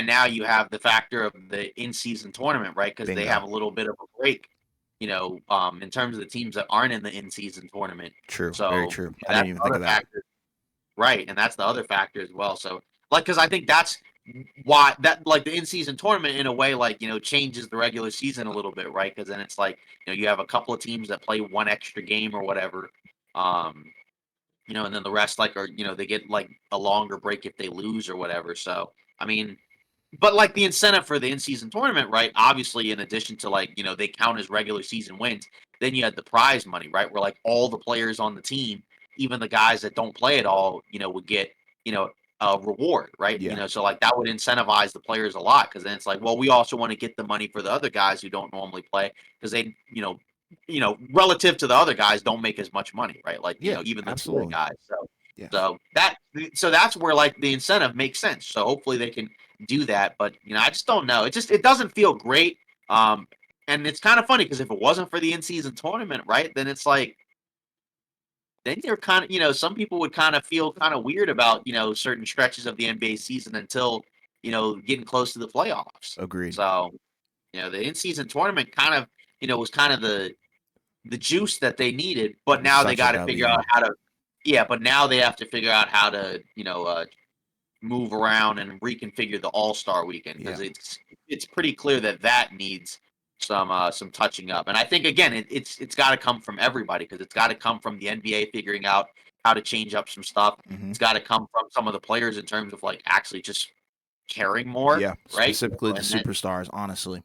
now you have the factor of the in-season tournament, right? Because they have Bingo. a little bit of a break, in terms of the teams that aren't in the in-season tournament. True. Very So true. I that's didn't even the think other of that. factor. Right, and that's the other factor as well. So, like, because I think that's why that like the in-season tournament in a way like changes the regular season a little bit, right? Because then it's like you have a couple of teams that play one extra game or whatever, um, and then the rest like are they get like a longer break if they lose or whatever. So, I mean, but like the incentive for the in-season tournament, right? Obviously, in addition to like they count as regular season wins. Then you had the prize money, right? Where like all the players on the team, even the guys that don't play at all, would get you know a reward, right? Yeah. So like that would incentivize the players a lot because then it's like, well, we also want to get the money for the other guys who don't normally play because they, relative to the other guys, don't make as much money, right? Like Yeah. even the two A Absolutely. guys. So Yes. so that so that's where like the incentive makes sense. So hopefully they can do that. But I just don't know. It doesn't feel great. Um, and it's kind of funny because if it wasn't for the in season tournament, right, then it's like then you're kind of some people would kind of feel kind of weird about certain stretches of the NBA season until getting close to the playoffs. Agreed. So the in season tournament kind of was kind of the juice that they needed, It but was now they such a got to figure out W. how to yeah, but now they have to figure out how to move around and reconfigure the All-Star weekend because Yeah. it's pretty clear that that needs some touching up. And I think again it's got to come from everybody because it's got to come from the NBA figuring out how to change up some stuff. Hmm. It's got to come from some of the players in terms of like actually just caring more, Yeah. right? Specifically the And then superstars, honestly.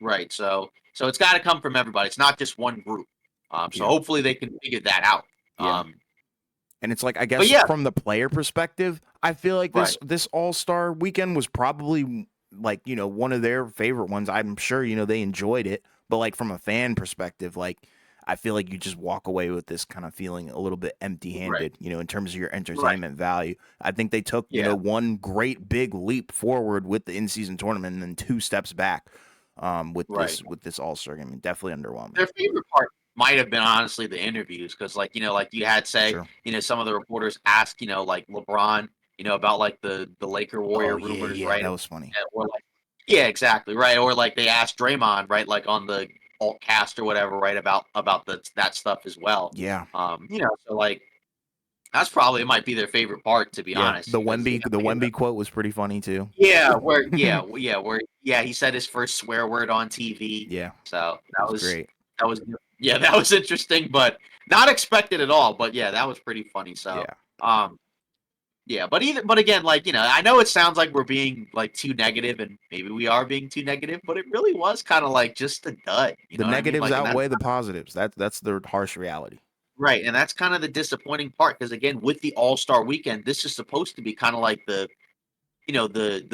right, so it's got to come from everybody. It's not just one group. So Yeah. hopefully they can figure that out. Yeah. Um, And it's like I but guess yeah, from the player perspective, I feel like right, this All-Star weekend was probably like, one of their favorite ones. I'm sure, they enjoyed it, but like from a fan perspective, like I feel like you just walk away with this kind of feeling a little bit right, empty-handed, in terms of your right, entertainment value. I think they took, yeah. one great big leap forward with the in-season tournament and then two steps back with Right. this All-Star game. Definitely underwhelming. Their favorite part might have been honestly the interviews because, like, like you had say, Sure. some of the reporters ask, like LeBron, about like the Laker Oh Warrior yeah, rumors, yeah, right? that was funny. Or like, yeah, exactly, right. Or like they asked Draymond, right, like on the alt cast or whatever, right, about that stuff as well. Yeah. So like that's probably might be their favorite part, to be Yeah, honest, because The Wemby quote was pretty funny too. where he said his first swear word on TV. Yeah, So it was great. that was yeah, that was interesting, but not expected at all. But yeah, that was pretty funny. So Yeah, um yeah, but again, like, I know it sounds like we're being like too negative and maybe we are being too negative, but it really was kind of like just a dud. You the know what I mean? negatives Like and that's outweigh the positives. That's the harsh reality. right. And that's kind of the disappointing part because again, with the All-Star weekend, this is supposed to be kind of like the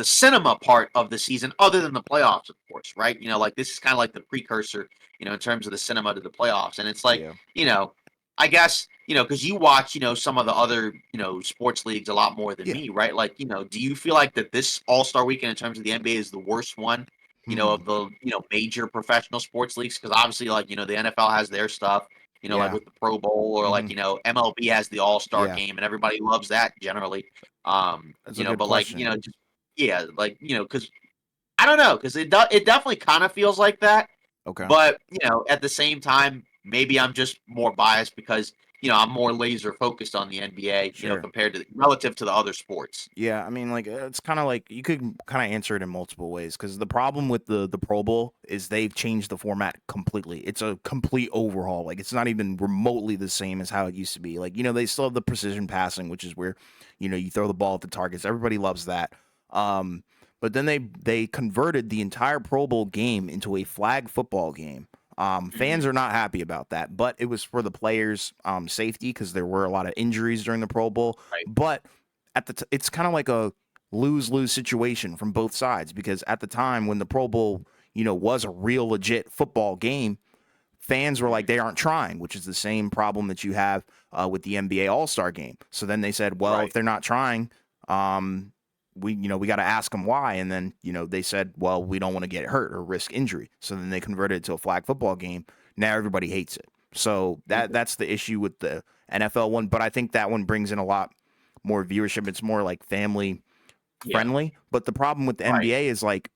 cinema part of the season other than the playoffs of course, right? Like this is kind of like the precursor, in terms of the cinema to the playoffs. And it's like, Yeah, I guess, because you watch, some of the other, sports leagues a lot more than yeah. me, right? Like, do you feel like that this All-Star weekend in terms of the NBA is the worst one, Hmm. of the, major professional sports leagues? Because obviously, like, the NFL has their stuff, like Yeah. with the Pro Bowl or Hmm. like, MLB has the All-Star Yeah, game and everybody loves that generally. that's a good But like, question. just yeah, like, because I don't know, because it definitely kind of feels like that. Okay. But at the same time, maybe I'm just more biased because I'm more laser focused on the NBA, Sure. compared to relative to the other sports. Yeah, I mean, like it's kind of like you could kind of answer it in multiple ways because the problem with the Pro Bowl is they've changed the format completely. It's a complete overhaul. Like it's not even remotely the same as how it used to be. Like they still have the precision passing, which is where you throw the ball at the targets. Everybody loves that. But then they converted the entire Pro Bowl game into a flag football game. Mhm. Fans are not happy about that, but it was for the players' safety because there were a lot of injuries during the Pro Bowl. Right. But it's kind of like a lose lose situation from both sides because at the time when the Pro Bowl, was a real legit football game, fans were like Mhm. they aren't trying, which is the same problem that you have with the NBA All Star Game. So then they said, well, if Right. they're not trying, um, we got to ask them why. And then they said, well, we don't want to get hurt or risk injury. So then they converted it to a flag football game. Now everybody hates it. So Mhm. that's the issue with the NFL one. But I think that one brings in a lot more viewership. It's more like family Yeah. friendly. But the problem with the Right. NBA is like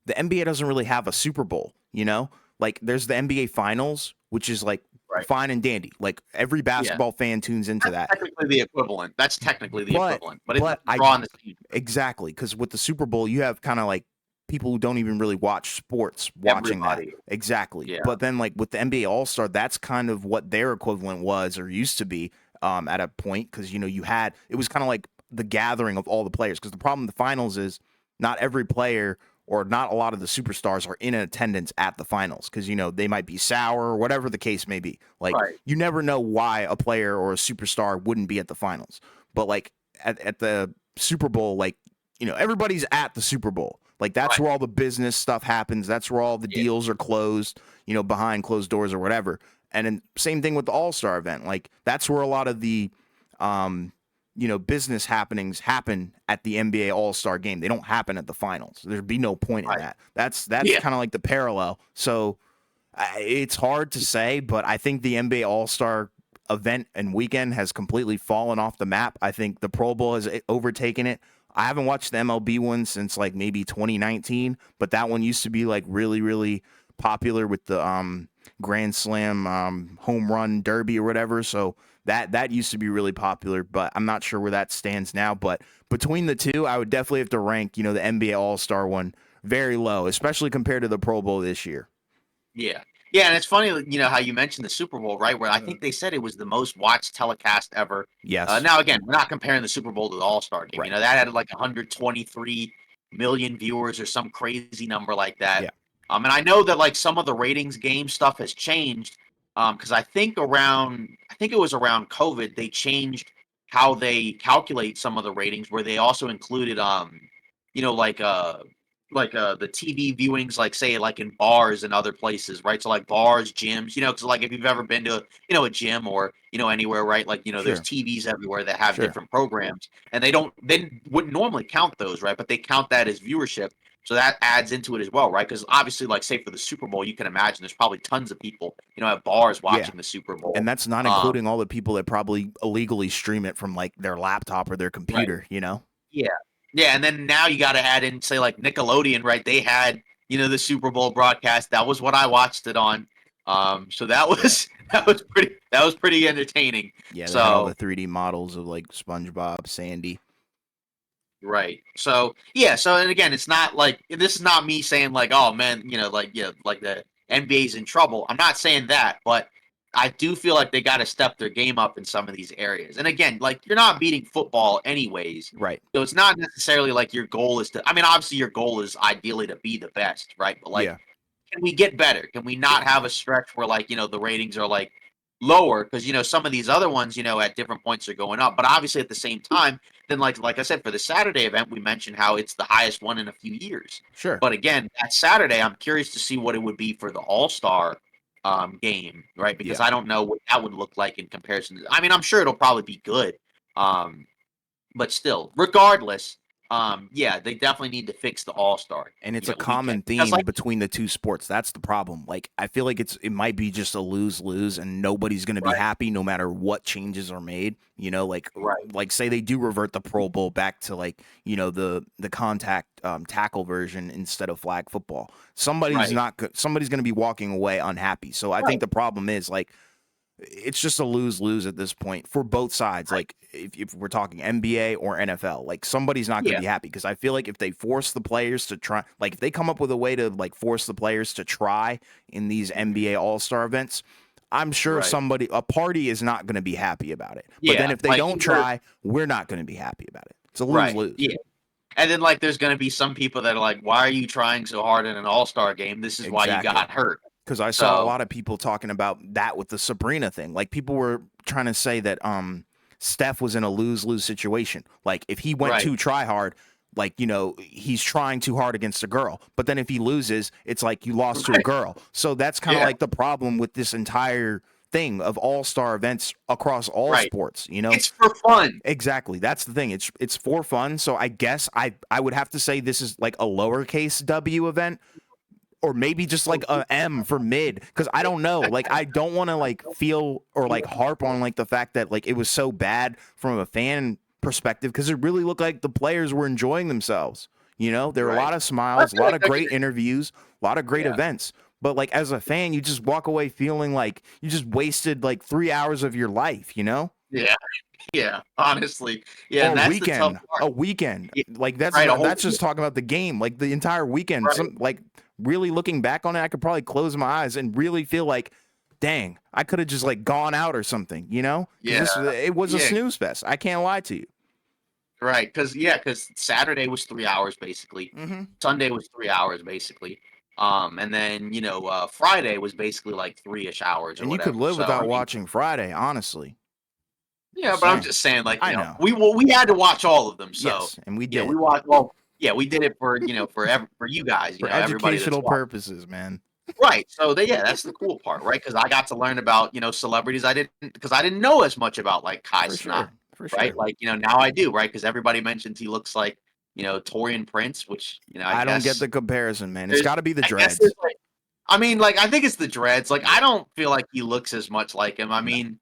the NBA doesn't really have a Super Bowl, Like there's the NBA Finals, which is like Right. fine and dandy. Like every Yeah. basketball fan tunes into That's that. technically the equivalent. That's technically the But equivalent, but it but doesn't I draw on the same. exactly because with the Super Bowl, you have kind of like people who don't even really watch sports watching that. Everybody. Exactly. Yeah. But then like with the NBA All-Star, that's kind of what their equivalent was or used to be at a point because you had it was kind of like the gathering of all the players because the problem with the finals is not every player or not a lot of the superstars are in attendance at the finals because they might be sour or whatever the case may be. Like Right. you never know why a player or a superstar wouldn't be at the finals. But like at the Super Bowl, like, everybody's at the Super Bowl. Like that's Right. where all the business stuff happens. That's where all the Yeah. deals are closed, behind closed doors or whatever. And then same thing with the All-Star event. Like that's where a lot of the business happenings happen at the NBA All-Star game. They don't happen at the finals. There'd be no point in Right. that. That's Yeah. kind of like the parallel. So it's hard to say, but I think the NBA All-Star event and weekend has completely fallen off the map. I think the Pro Bowl has overtaken it. I haven't watched the MLB one since like maybe 2019, but that one used to be like really, really popular with the Grand Slam home run derby or whatever. So that used to be really popular, but I'm not sure where that stands now. But between the two, I would definitely have to rank, the NBA All Star one very low, especially compared to the Pro Bowl this year. Yeah. Yeah, and it's funny, how you mentioned the Super Bowl, right? Where I think they said it was the most watched telecast ever. Yes. Now, again, we're not comparing the Super Bowl to the All Star game. Right. That had like 123 million viewers or some crazy number like that. Yeah. And I know that like some of the ratings game stuff has changed. Because I think it was around COVID, they changed how they calculate some of the ratings, where they also included, you know, like uh, the TV viewings, like say like in bars and other places, right? So like bars, gyms, because like if you've ever been to a gym or anywhere, right? Like there's Sure. TVs everywhere that have Sure. different programs, and they wouldn't normally count those, right? But they count that as viewership, so that adds into it as well, right? Because obviously, like say for the Super Bowl, you can imagine there's probably tons of people, at bars Yeah. watching the Super Bowl. And that's not Um, including all the people that probably illegally stream it from like their laptop or their right. computer. Yeah. Yeah, and then now you gotta add in, say, like, Nickelodeon, right? They had, the Super Bowl broadcast. That was what I watched it on. So that Yeah. was that was pretty entertaining. Yeah, they had all the So 3D models of like SpongeBob, Sandy. right. So, yeah, so and again, it's not like this is not me saying like, "Oh, man, like the NBA's in trouble." I'm not saying that, but I do feel like they gotta step their game up in some of these areas. And again, like, you're not beating football anyways, Right. so it's not necessarily like your goal is to I mean, obviously, your goal is ideally to be the best, right? But, like, Yeah. can we get better? Can we not have a stretch where like, the ratings are like lower? Because some of these other ones, at different points are going up. But obviously at the same time, then like I said, for the Saturday event, we mentioned how it's the highest one in a few years. Sure. But again, that Saturday, I'm curious to see what it would be for the All-Star game, right? Because Yeah. I don't know what that would look like in comparison I mean, I'm sure it'll probably be good. Um, but still, regardless, yeah, they definitely need to fix the All-Star, And it's a weekend. common Because theme like between the two sports. That's the problem. Like I feel like it might be just a lose-lose and nobody's going to be right, happy no matter what changes are made, like right. like say they do revert the Pro Bowl back to like, the contact tackle version instead of flag football. Somebody's Right. not somebody's going to be walking away unhappy. So I think Right. the problem is like it's just a lose-lose at this point for both sides. Right. Like if we're talking NBA or NFL, like somebody's not going to Yeah. be happy because I feel like if they force the players to try, like if they come up with a way to like force the players to try in these Mhm. NBA All-Star events, I'm sure Right. a party is not going to be happy about it. But then Yeah. if they Like don't either try, we're not going to be happy about it. It's a right. lose-lose. Yeah. And then like there's gonna be some people that are like, why are you trying so hard in an all-star game? This is why you Exactly. got hurt. Because I saw a So lot of people talking about that with the Sabrina thing. Like people were trying to say that Steph was in a lose-lose situation. Like if he went right, too try hard, like he's trying too hard against a girl. But then if he loses, it's like you lost to a right, girl. So that's kind of yeah, like the problem with this entire thing of all-star events across all right. sports. It's for fun. Exactly. That's the thing. It's for fun. So I guess I would have to say this is like a lowercase W event, or maybe just like a M for mid, because I don't know. Like I don't want to like feel or like harp on like the fact that like it was so bad from a fan perspective, because it really looked like the players were enjoying themselves. There were a Right. lot of I smiles, a feel lot like of they're great interviews, a lot of great yeah, events. But like as a fan, you just walk away feeling like you just wasted like 3 hours of your life, yeah, yeah. Honestly, yeah, or and that's the tough part. a weekend. Yeah, Like that's right. A not whole that's just talking about the game, like the entire weekend. right. Some like really looking back on it, I could probably close my eyes and really feel like, dang, I could have just like gone out or something, because Yeah, it was a yeah. snooze fest. I can't lie to you. Right, because Saturday was 3 hours basically, Hmm. Sunday was 3 hours basically, and then, Friday was basically like 3-ish hours or And you could whatever, live so, I without mean watching Friday, honestly. yeah, Just but I'm saying. just saying, like, I know. we had to watch all of them, so, Yes, and we yeah, we did watched well, yeah, we did it for, for you guys, for everybody that's educational watching. purposes, man. Right, so yeah, that's the cool part, right? Because I got to learn about, celebrities I didn't know as much about, like, Kai For Cenat, sure. For right? sure. Like, now I do, right? Because everybody mentions he looks like, Torian Prince, which, I I don't get guess the comparison, man. It's there's got to be the I guess there's, dreads. like I mean, like, I think it's the dreads, like, I Yeah. don't feel like he looks as much like him, I No. mean,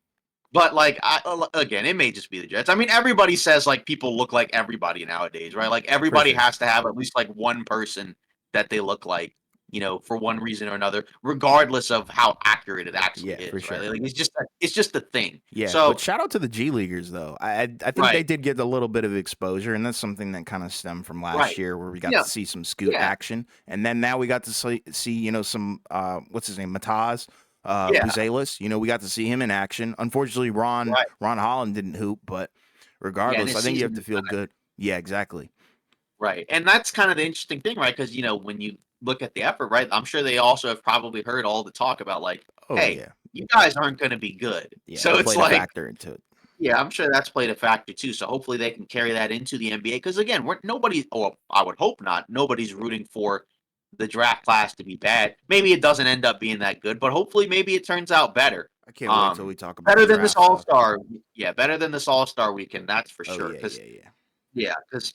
but, like, again, it may just be the dreads. I mean, everybody says, like, people look like everybody nowadays, right? Like, For everybody sure. has to have at least, like, one person that they look like, for one reason or another, regardless of how accurate it actually Yeah, for is, right? sure. Like, it's just the thing. Yeah, but So shout out to the G Leaguers though. I think they right, did get a little bit of exposure, and that's something that kind of stemmed from last right. year, where we got Yeah, to see some scoot yeah, action, and then now we got to see some what's his name, Mataz yeah, Buzelis. We got to see him in action. Unfortunately, right. Ron Holland didn't hoop, but Yeah, and regardless, his I think you have season to was feel good. Yeah, exactly. right, and that's kind of the interesting thing, right? Because when you look at the effort, right? I'm sure they also have probably heard all the talk about like, Oh "Hey, yeah, you guys aren't going to be good." yeah, So that it's played a like, factor into it. yeah, I'm sure that's played a factor too. So hopefully they can carry that into the NBA. Because again, we're nobody, or I would hope not. Nobody's rooting for the draft class to be bad. Maybe it doesn't end up being that good, but hopefully maybe it turns out better. I can't wait till we talk about the Better than this draft All stuff. Star. Yeah, better than this All Star weekend. That's for Oh sure. yeah, Because yeah, yeah. yeah, because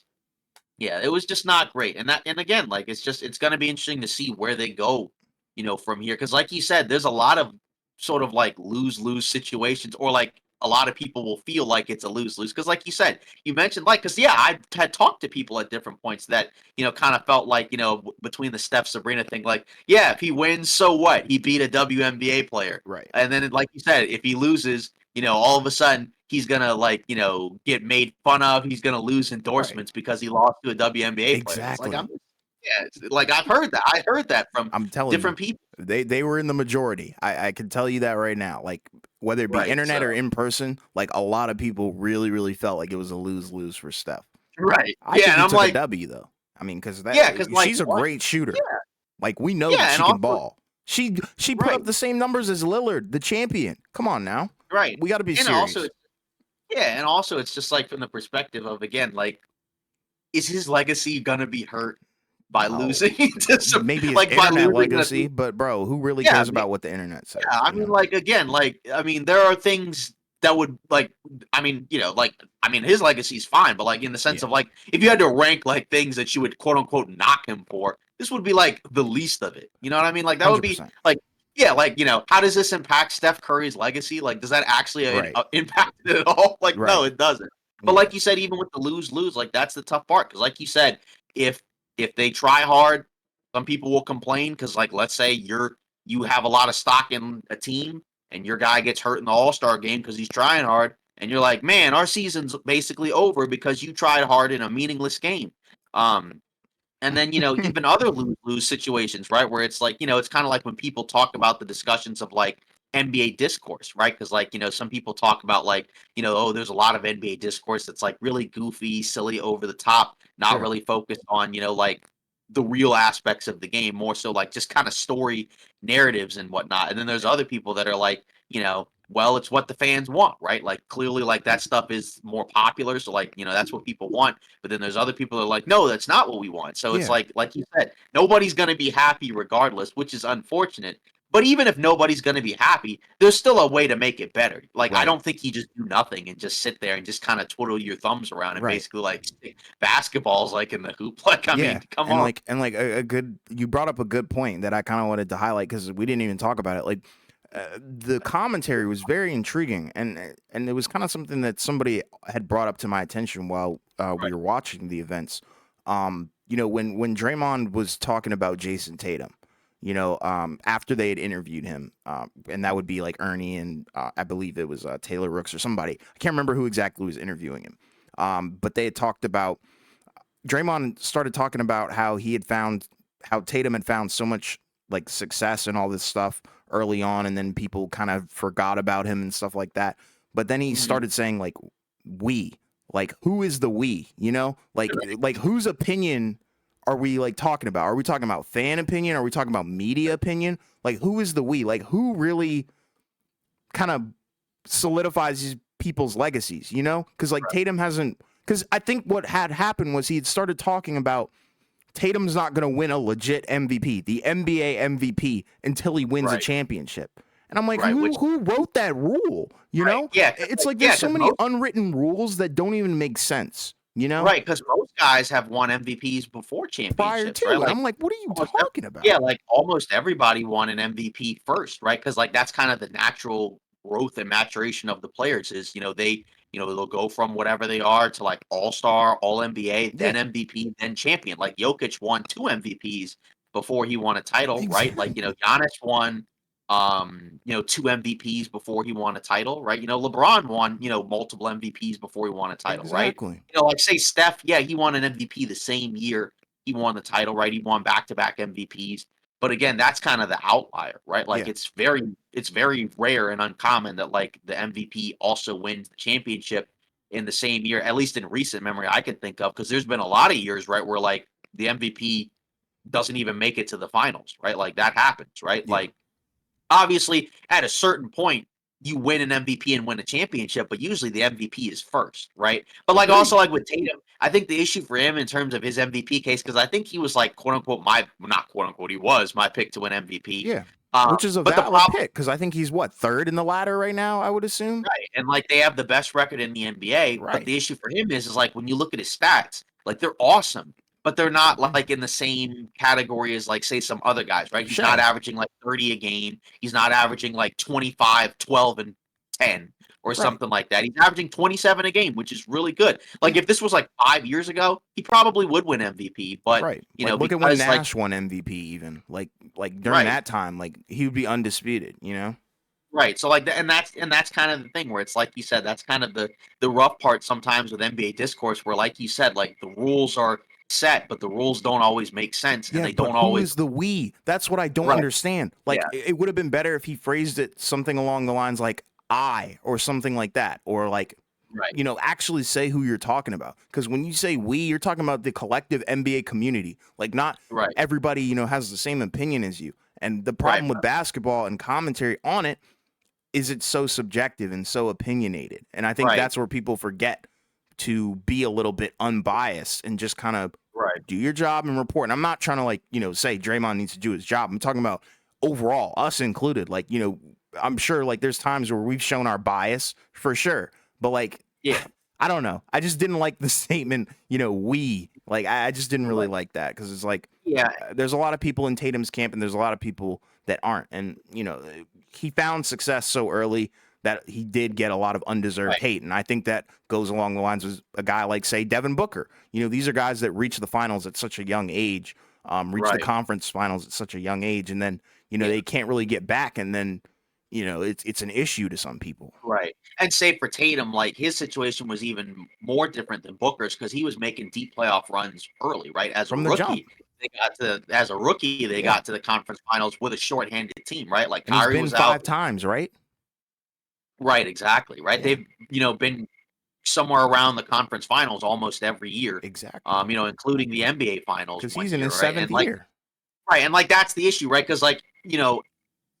yeah, it was just not great. And again, like it's gonna be interesting to see where they go, from here. Because like you said, there's a lot of sort of like lose-lose situations, or like a lot of people will feel like it's a lose-lose. Because like you said, you mentioned like because yeah, I had talked to people at different points that, kind of felt like, between the Steph Sabrina thing, like, yeah, if he wins, so what? He beat a WNBA player. Right. And then like you said, if he loses, all of a sudden he's gonna like, get made fun of. He's gonna lose Right. endorsements because he lost to a WNBA player. And it's like Exactly. yeah, it's like I've heard that. I heard that from I'm telling you, different people. they were in the majority. I can tell you that right now. Like whether it be Right. internet or So in person, like a lot of people really, really felt like it was a lose lose for Steph. right. I Yeah, think and he I'm took a like, W though. I mean, because yeah, because like she's a one, great shooter. yeah, Like we know that yeah, and she can also ball. She put right, up the same numbers as Lillard, the champion. Come on now, right. we got to be And also serious. yeah, and also it's just like from the perspective of again, like, is his legacy gonna be hurt by No, losing to some maybe his like by internet losing to legacy, but bro, who really yeah, cares about what the internet yeah, says? I mean, like again, like I mean, there are things that would like, I mean, like I mean, his legacy's fine, but like in the sense Yeah, of like, if you had to rank like things that you would quote unquote knock him for, this would be like the least of it. You know what I mean? Like that would hundred be percent. like, yeah, like how does this impact Steph Curry's legacy? Like, does that actually Right, impact it at all? Like, no, right. it doesn't. But Yeah, like you said, even with the lose lose, like that's the tough part because, like you said, if if they try hard, some people will complain because, like, let's say you have a lot of stock in a team and your guy gets hurt in the All-Star game because he's trying hard, and you're like, man, our season's basically over because you tried hard in a meaningless game. Um, and then, even other lose situations, right? Where it's like, it's kind of like when people talk about the discussions of like NBA discourse, right? Because like, some people talk about like, oh, there's a lot of NBA discourse that's like really goofy, silly, over the top, not sure. really focused on, like the real aspects of the game, more so like just kind of story narratives and whatnot. And then there's other people that are like, well, it's what the fans want, right? Like clearly, like that stuff is more popular, so like that's what people want. But then there's other people that are like, no, that's not what we want. So it's Yeah, like you said, nobody's gonna be happy regardless, which is unfortunate. But even if nobody's going to be happy, there's still a way to make it better. Like I right, don't think you just do nothing and just sit there and just kind of twiddle your thumbs around and right. basically like stick basketballs like in the hoop. Like I Yeah, mean, come and on. like a good you brought up a good point that I kind of wanted to highlight because we didn't even talk about it. Like the commentary was very intriguing, and it was kind of something that somebody had brought up to my attention while we Right. were watching the events. When Draymond was talking about Jason Tatum, after they had interviewed him, and that would be like Ernie and I believe it was Taylor Rooks or somebody. I can't remember who exactly was interviewing him. But they had talked about Draymond started talking about how Tatum had found so much like success and all this stuff early on, and then people kind of forgot about him and stuff like that. But then he Mhm. started saying like we, like who is the we? Like whose opinion are we like talking about? Are we talking about fan opinion? Are we talking about media opinion? Like who is the we? Like who really kind of solidifies these people's legacies, Because like Tatum hasn't. Because I think what had happened was he had started talking about Tatum's not going to win a legit MVP, the NBA MVP, until he wins a Right. championship. And I'm like, Right. who Which who wrote that rule? right. Yeah. It's like there's so many unwritten rules that don't even make sense. Right. Because most guys have won MVPs before Prior championships, right? to, and Like I'm like, what are you almost ev talking about? yeah, like almost everybody won an MVP first, right? Because like that's kind of the natural growth and maturation of the players is, they'll go from whatever they are to like all-star, all NBA, Yeah, then MVP, then champion. Like Jokic won 2 MVPs before he won a title, right? Like, exactly, Giannis won 2 MVPs before he won a title, right? LeBron won, multiple MVPs before he won a title, right? exactly. Like say Steph, yeah, he won an MVP the same year he won the title, right? He won back-to-back MVPs. But again, that's kind of the outlier, right? Like Yeah, it's very rare and uncommon that like the MVP also wins the championship in the same year, at least in recent memory I can think of, because there's been a lot of years, right, where like the MVP doesn't even make it to the finals, right? Like that happens, right? yeah, Like obviously, at a certain point, you win an MVP and win a championship, but usually the MVP is first, right? But like also agreed. like with Tatum, I think the issue for him in terms of his MVP case, because I think he was like quote unquote my not quote unquote he was my pick to win MVP. Yeah, which is a But the valid problem, pick because I think he's what third in the ladder right now. I would assume. right, and like they have the best record in the NBA, but Right. the issue for him is like when you look at his stats, like they're awesome, but they're not like in the same category as like say some other guys, right? He's not Shay. averaging like 30 a game. He's not averaging like 25, 12 and 10 or Right. something like that. He's averaging 27 a game, which is really good. Like Yeah. if this was like 5 years ago, he probably would win MVP, but Right. Like look at when because like Nash won MVP even. Like during right. that time, like he would be undisputed. Right. So like and that's kind of the thing where it's like you said, that's kind of the rough part sometimes with NBA discourse where like you said, like the rules are set, but the rules don't always make sense and Yeah, they but don't who always is the we? That's what I don't right. understand. Like Yeah. it would have been better if he phrased it something along the lines like I or something like that. Or like, Right. actually say who you're talking about. Because when you say we, you're talking about the collective NBA community. Like not Right. everybody, has the same opinion as you. And the Right. problem with basketball and commentary on it is it's so subjective and so opinionated. And I think Right. that's where people forget to be a little bit unbiased and just kind of Right. do your job and report. And I'm not trying to like, say Draymond needs to do his job. I'm talking about overall, us included. Like, I'm sure like there's times where we've shown our bias for sure. But like, Yeah. I don't know. I just didn't like the statement, we. Like, I just didn't really Right. like that because it's like Yeah. there's a lot of people in Tatum's camp and there's a lot of people that aren't. And, he found success so early that he did get a lot of undeserved Right. hate. And I think that goes along the lines of a guy like, say, Devin Booker. These are guys that reach the finals at such a young age, reach the Right. conference finals at such a young age. And then, Yeah. they can't really get back. And then, it's an issue to some people. Right. And say for Tatum, like his situation was even more different than Booker's because he was making deep playoff runs early, right? As a From the jump. rookie, they Yeah. got to the conference finals with a shorthanded team, right? Like And he's Kyrie been was out. 5 times, right? Right, exactly. Right. Yeah. They've, been somewhere around the conference finals almost every year. Exactly. Including the NBA finals Because one he's in year, his right? seventh And like, year. right, and like that's the issue, right? Because like,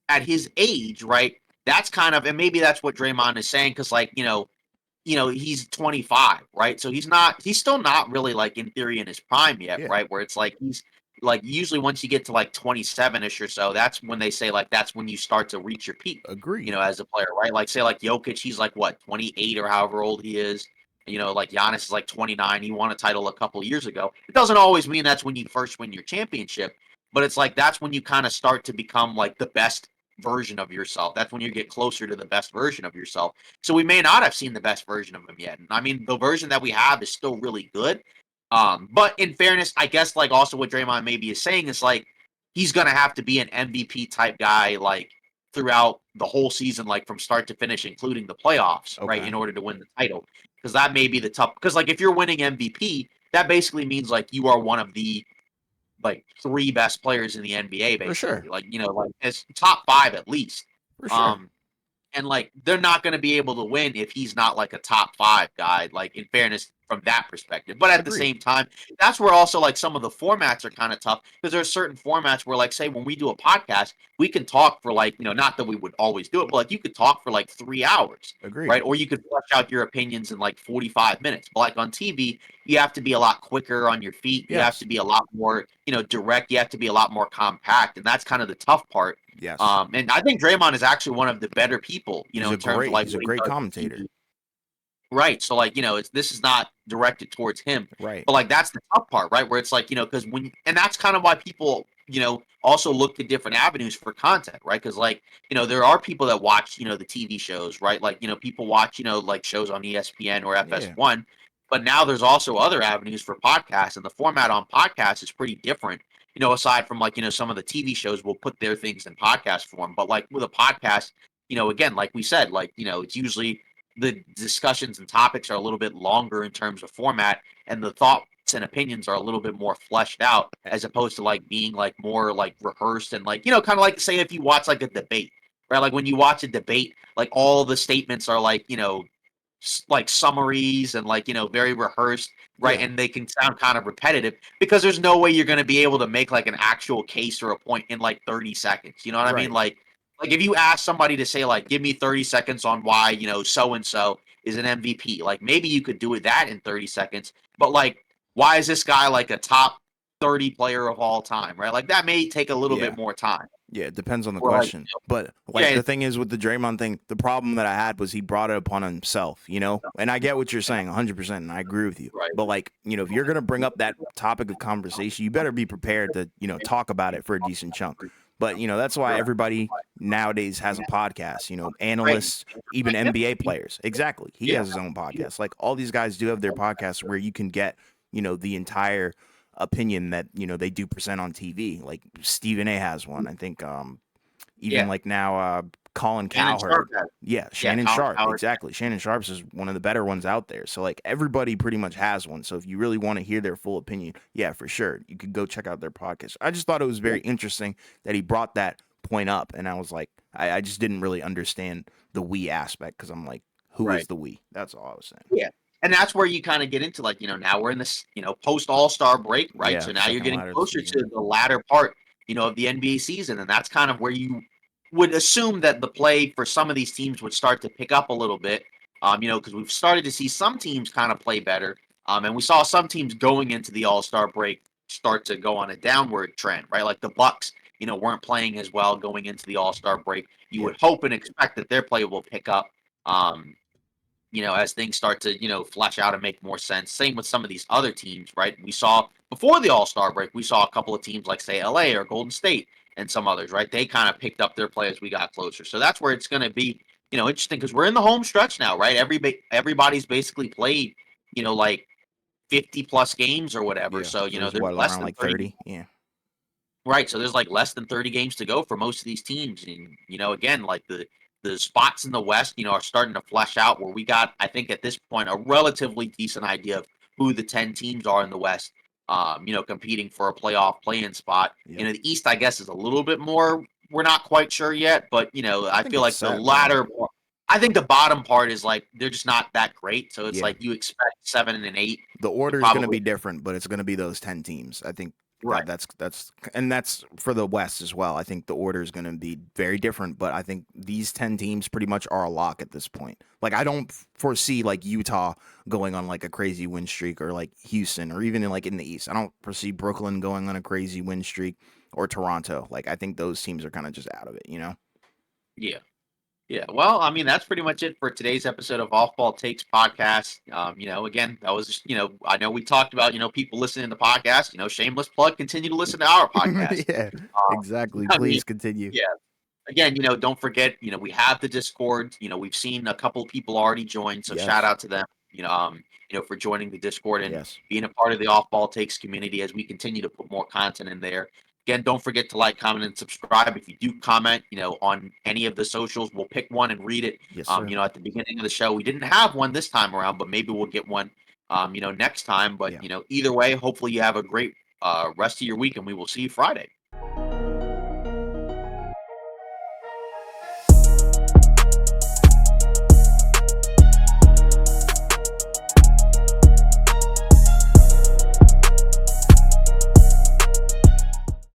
at his age, right? That's kind of, and maybe that's what Draymond is saying, because like, he's 25, right? So he's still not really like in theory in his prime yet, Yeah. right? Where it's like he's like usually once you get to like 27ish or so, that's when they say like that's when you start to reach your peak, Agreed. as a player, right? Like say like Jokic, he's like what, 28 or however old he is. Like Giannis is like 29. He won a title a couple years ago. It doesn't always mean that's when you first win your championship, but it's like that's when you kind of start to become like the best version of yourself. That's when you get closer to the best version of yourself. So we may not have seen the best version of him yet. And I mean, the version that we have is still really good. But in fairness, I guess like also what Draymond maybe is saying is like he's gonna have to be an MVP type guy like throughout the whole season, like from start to finish, including the playoffs, right, Okay. in order to win the title. Because that may be the tough. Because like if you're winning MVP, that basically means like you are one of the like three best players in the NBA, For basically. sure. Like like as top five at least. For sure. Um, and like they're not going to be able to win if he's not like a top five guy, like in fairness from that perspective. But at the Agreed. same time, that's where also like some of the formats are kind of tough because there are certain formats where like say when we do a podcast, we can talk for like, not that we would always do it, but like you could talk for like 3 hours, Agreed. right? Or you could flesh out your opinions in like 45 minutes. But like on TV, you have to be a lot quicker on your feet. You have Yes. to be a lot more, direct. You have to be a lot more compact. And that's kind of the tough part. Yes. And I think Draymond is actually one of the better people, in terms of like He's a what he great does on commentator. TV. Right. So like, this is not directed towards him, Right. but like that's the tough part, right? Where it's like, because and that's kind of why people, also look to different avenues for content, right? Because like, there are people that watch, the TV shows, right? Like, people watch, like shows on ESPN or Yeah. FS1, but now there's also other avenues for podcasts, and the format on podcasts is pretty different. Aside from like, some of the TV shows will put their things in podcast form, but like with a podcast, again, like we said, like, it's usually the discussions and topics are a little bit longer in terms of format, and the thoughts and opinions are a little bit more fleshed out as opposed to like being like more like rehearsed and like kind of like say if you watch like a debate, right? Like when you watch a debate, like all the statements are like like summaries and like very rehearsed, right? Yeah. And they can sound kind of repetitive because there's no way you're going to be able to make like an actual case or a point in like 30 seconds. You know what I mean? Right. Like if you ask somebody to say like give me 30 seconds on why so and so is an MVP, like maybe you could do it that in 30 seconds, but like why is this guy like a top 30 player of all time, right? Like that may take a little bit Yeah. more time. Yeah, it depends on the Or like question. But like yeah, the thing is with the Draymond thing, the problem that I had was he brought it upon himself, you know? And I get what you're saying 100% and I agree with you. right, But like, if you're going to bring up that topic of conversation, you better be prepared to, talk about it for a decent chunk. But, that's why everybody nowadays has a podcast, right, analysts, even NBA players. Exactly. He yeah, has his own podcast. Like all these guys do have their podcasts where you can get, the entire opinion that, they do present on TV. Like Stephen A has one. I think even yeah. like now Colin Shannon Sharp Cowherd. has Yeah, yeah, Shannon Colin Sharp. Coward. Exactly. Shannon Sharp's is one of the better ones out there. So like everybody pretty much has one. So if you really want to hear their full opinion, yeah, for sure. You could go check out their podcast. I just thought it was very interesting that he brought that point up. And I was like, I just didn't really understand the we aspect because I'm like, who is Right. the we? That's all I was saying. Yeah. And that's where you kind of get into like, now we're in this, post All-Star break, right? Yeah, So now you're second getting ladder of the closer season. to the latter part, of the NBA season. And that's kind of where you would assume that the play for some of these teams would start to pick up a little bit. Because we've started to see some teams kind of play better. And we saw some teams going into the All-Star break start to go on a downward trend, right? Like the Bucks, weren't playing as well going into the All-Star break. You Yeah. would hope and expect that their play will pick up. Um, as things start to, flesh out and make more sense. Same with some of these other teams, right? We saw before the All-Star break, we saw a couple of teams like say LA or Golden State and some others, right? They kind of picked up their play as we got closer. So that's where it's going to be, interesting because we're in the home stretch now, right? Everybody's basically played, like 50 plus games or whatever. Yeah. So, So there's there's what less around than like 30. 30. Yeah. Right, so there's like less than 30 games to go for most of these teams, and again, like the spots in the West, are starting to flesh out. Where we got, I think, at this point, a relatively decent idea of who the 10 teams are in the West. Competing for a playoff play-in spot. Yep. The East, I guess, is a little bit more. We're not quite sure yet, but I I think feel it's like the set, bro. latter. I think the bottom part is like they're just not that great. So it's Yeah. like you expect 7 and 8 The to order is going to probably be different, but it's going to be those 10 teams. I think right. that's for the West as well. I think the order is going to be very different, but I think these 10 teams pretty much are a lock at this point. Like I don't foresee like Utah going on like a crazy win streak, or like Houston, or even in the East. I don't foresee Brooklyn going on a crazy win streak, or Toronto. Like I think those teams are kind of just out of it, you know? Yeah. Yeah, well, I mean, that's pretty much it for today's episode of Off Ball Takes podcast. Again, that was, I know we talked about, people listening to the podcast, shameless plug, continue to listen to our podcast. Yeah, Um, exactly. I mean, Please continue. yeah, again, don't forget, we have the Discord, we've seen a couple of people already join, so shout Yes. out to them, for joining the Discord and Yes. being a part of the Off Ball Takes community as we continue to put more content in there. Again, don't forget to like, comment, and subscribe. If you do comment, on any of the socials, we'll pick one and read it. Yes, sir. At the beginning of the show, we didn't have one this time around, but maybe we'll get one, next time. But Yeah. either way, hopefully you have a great rest of your week, and we will see you Friday.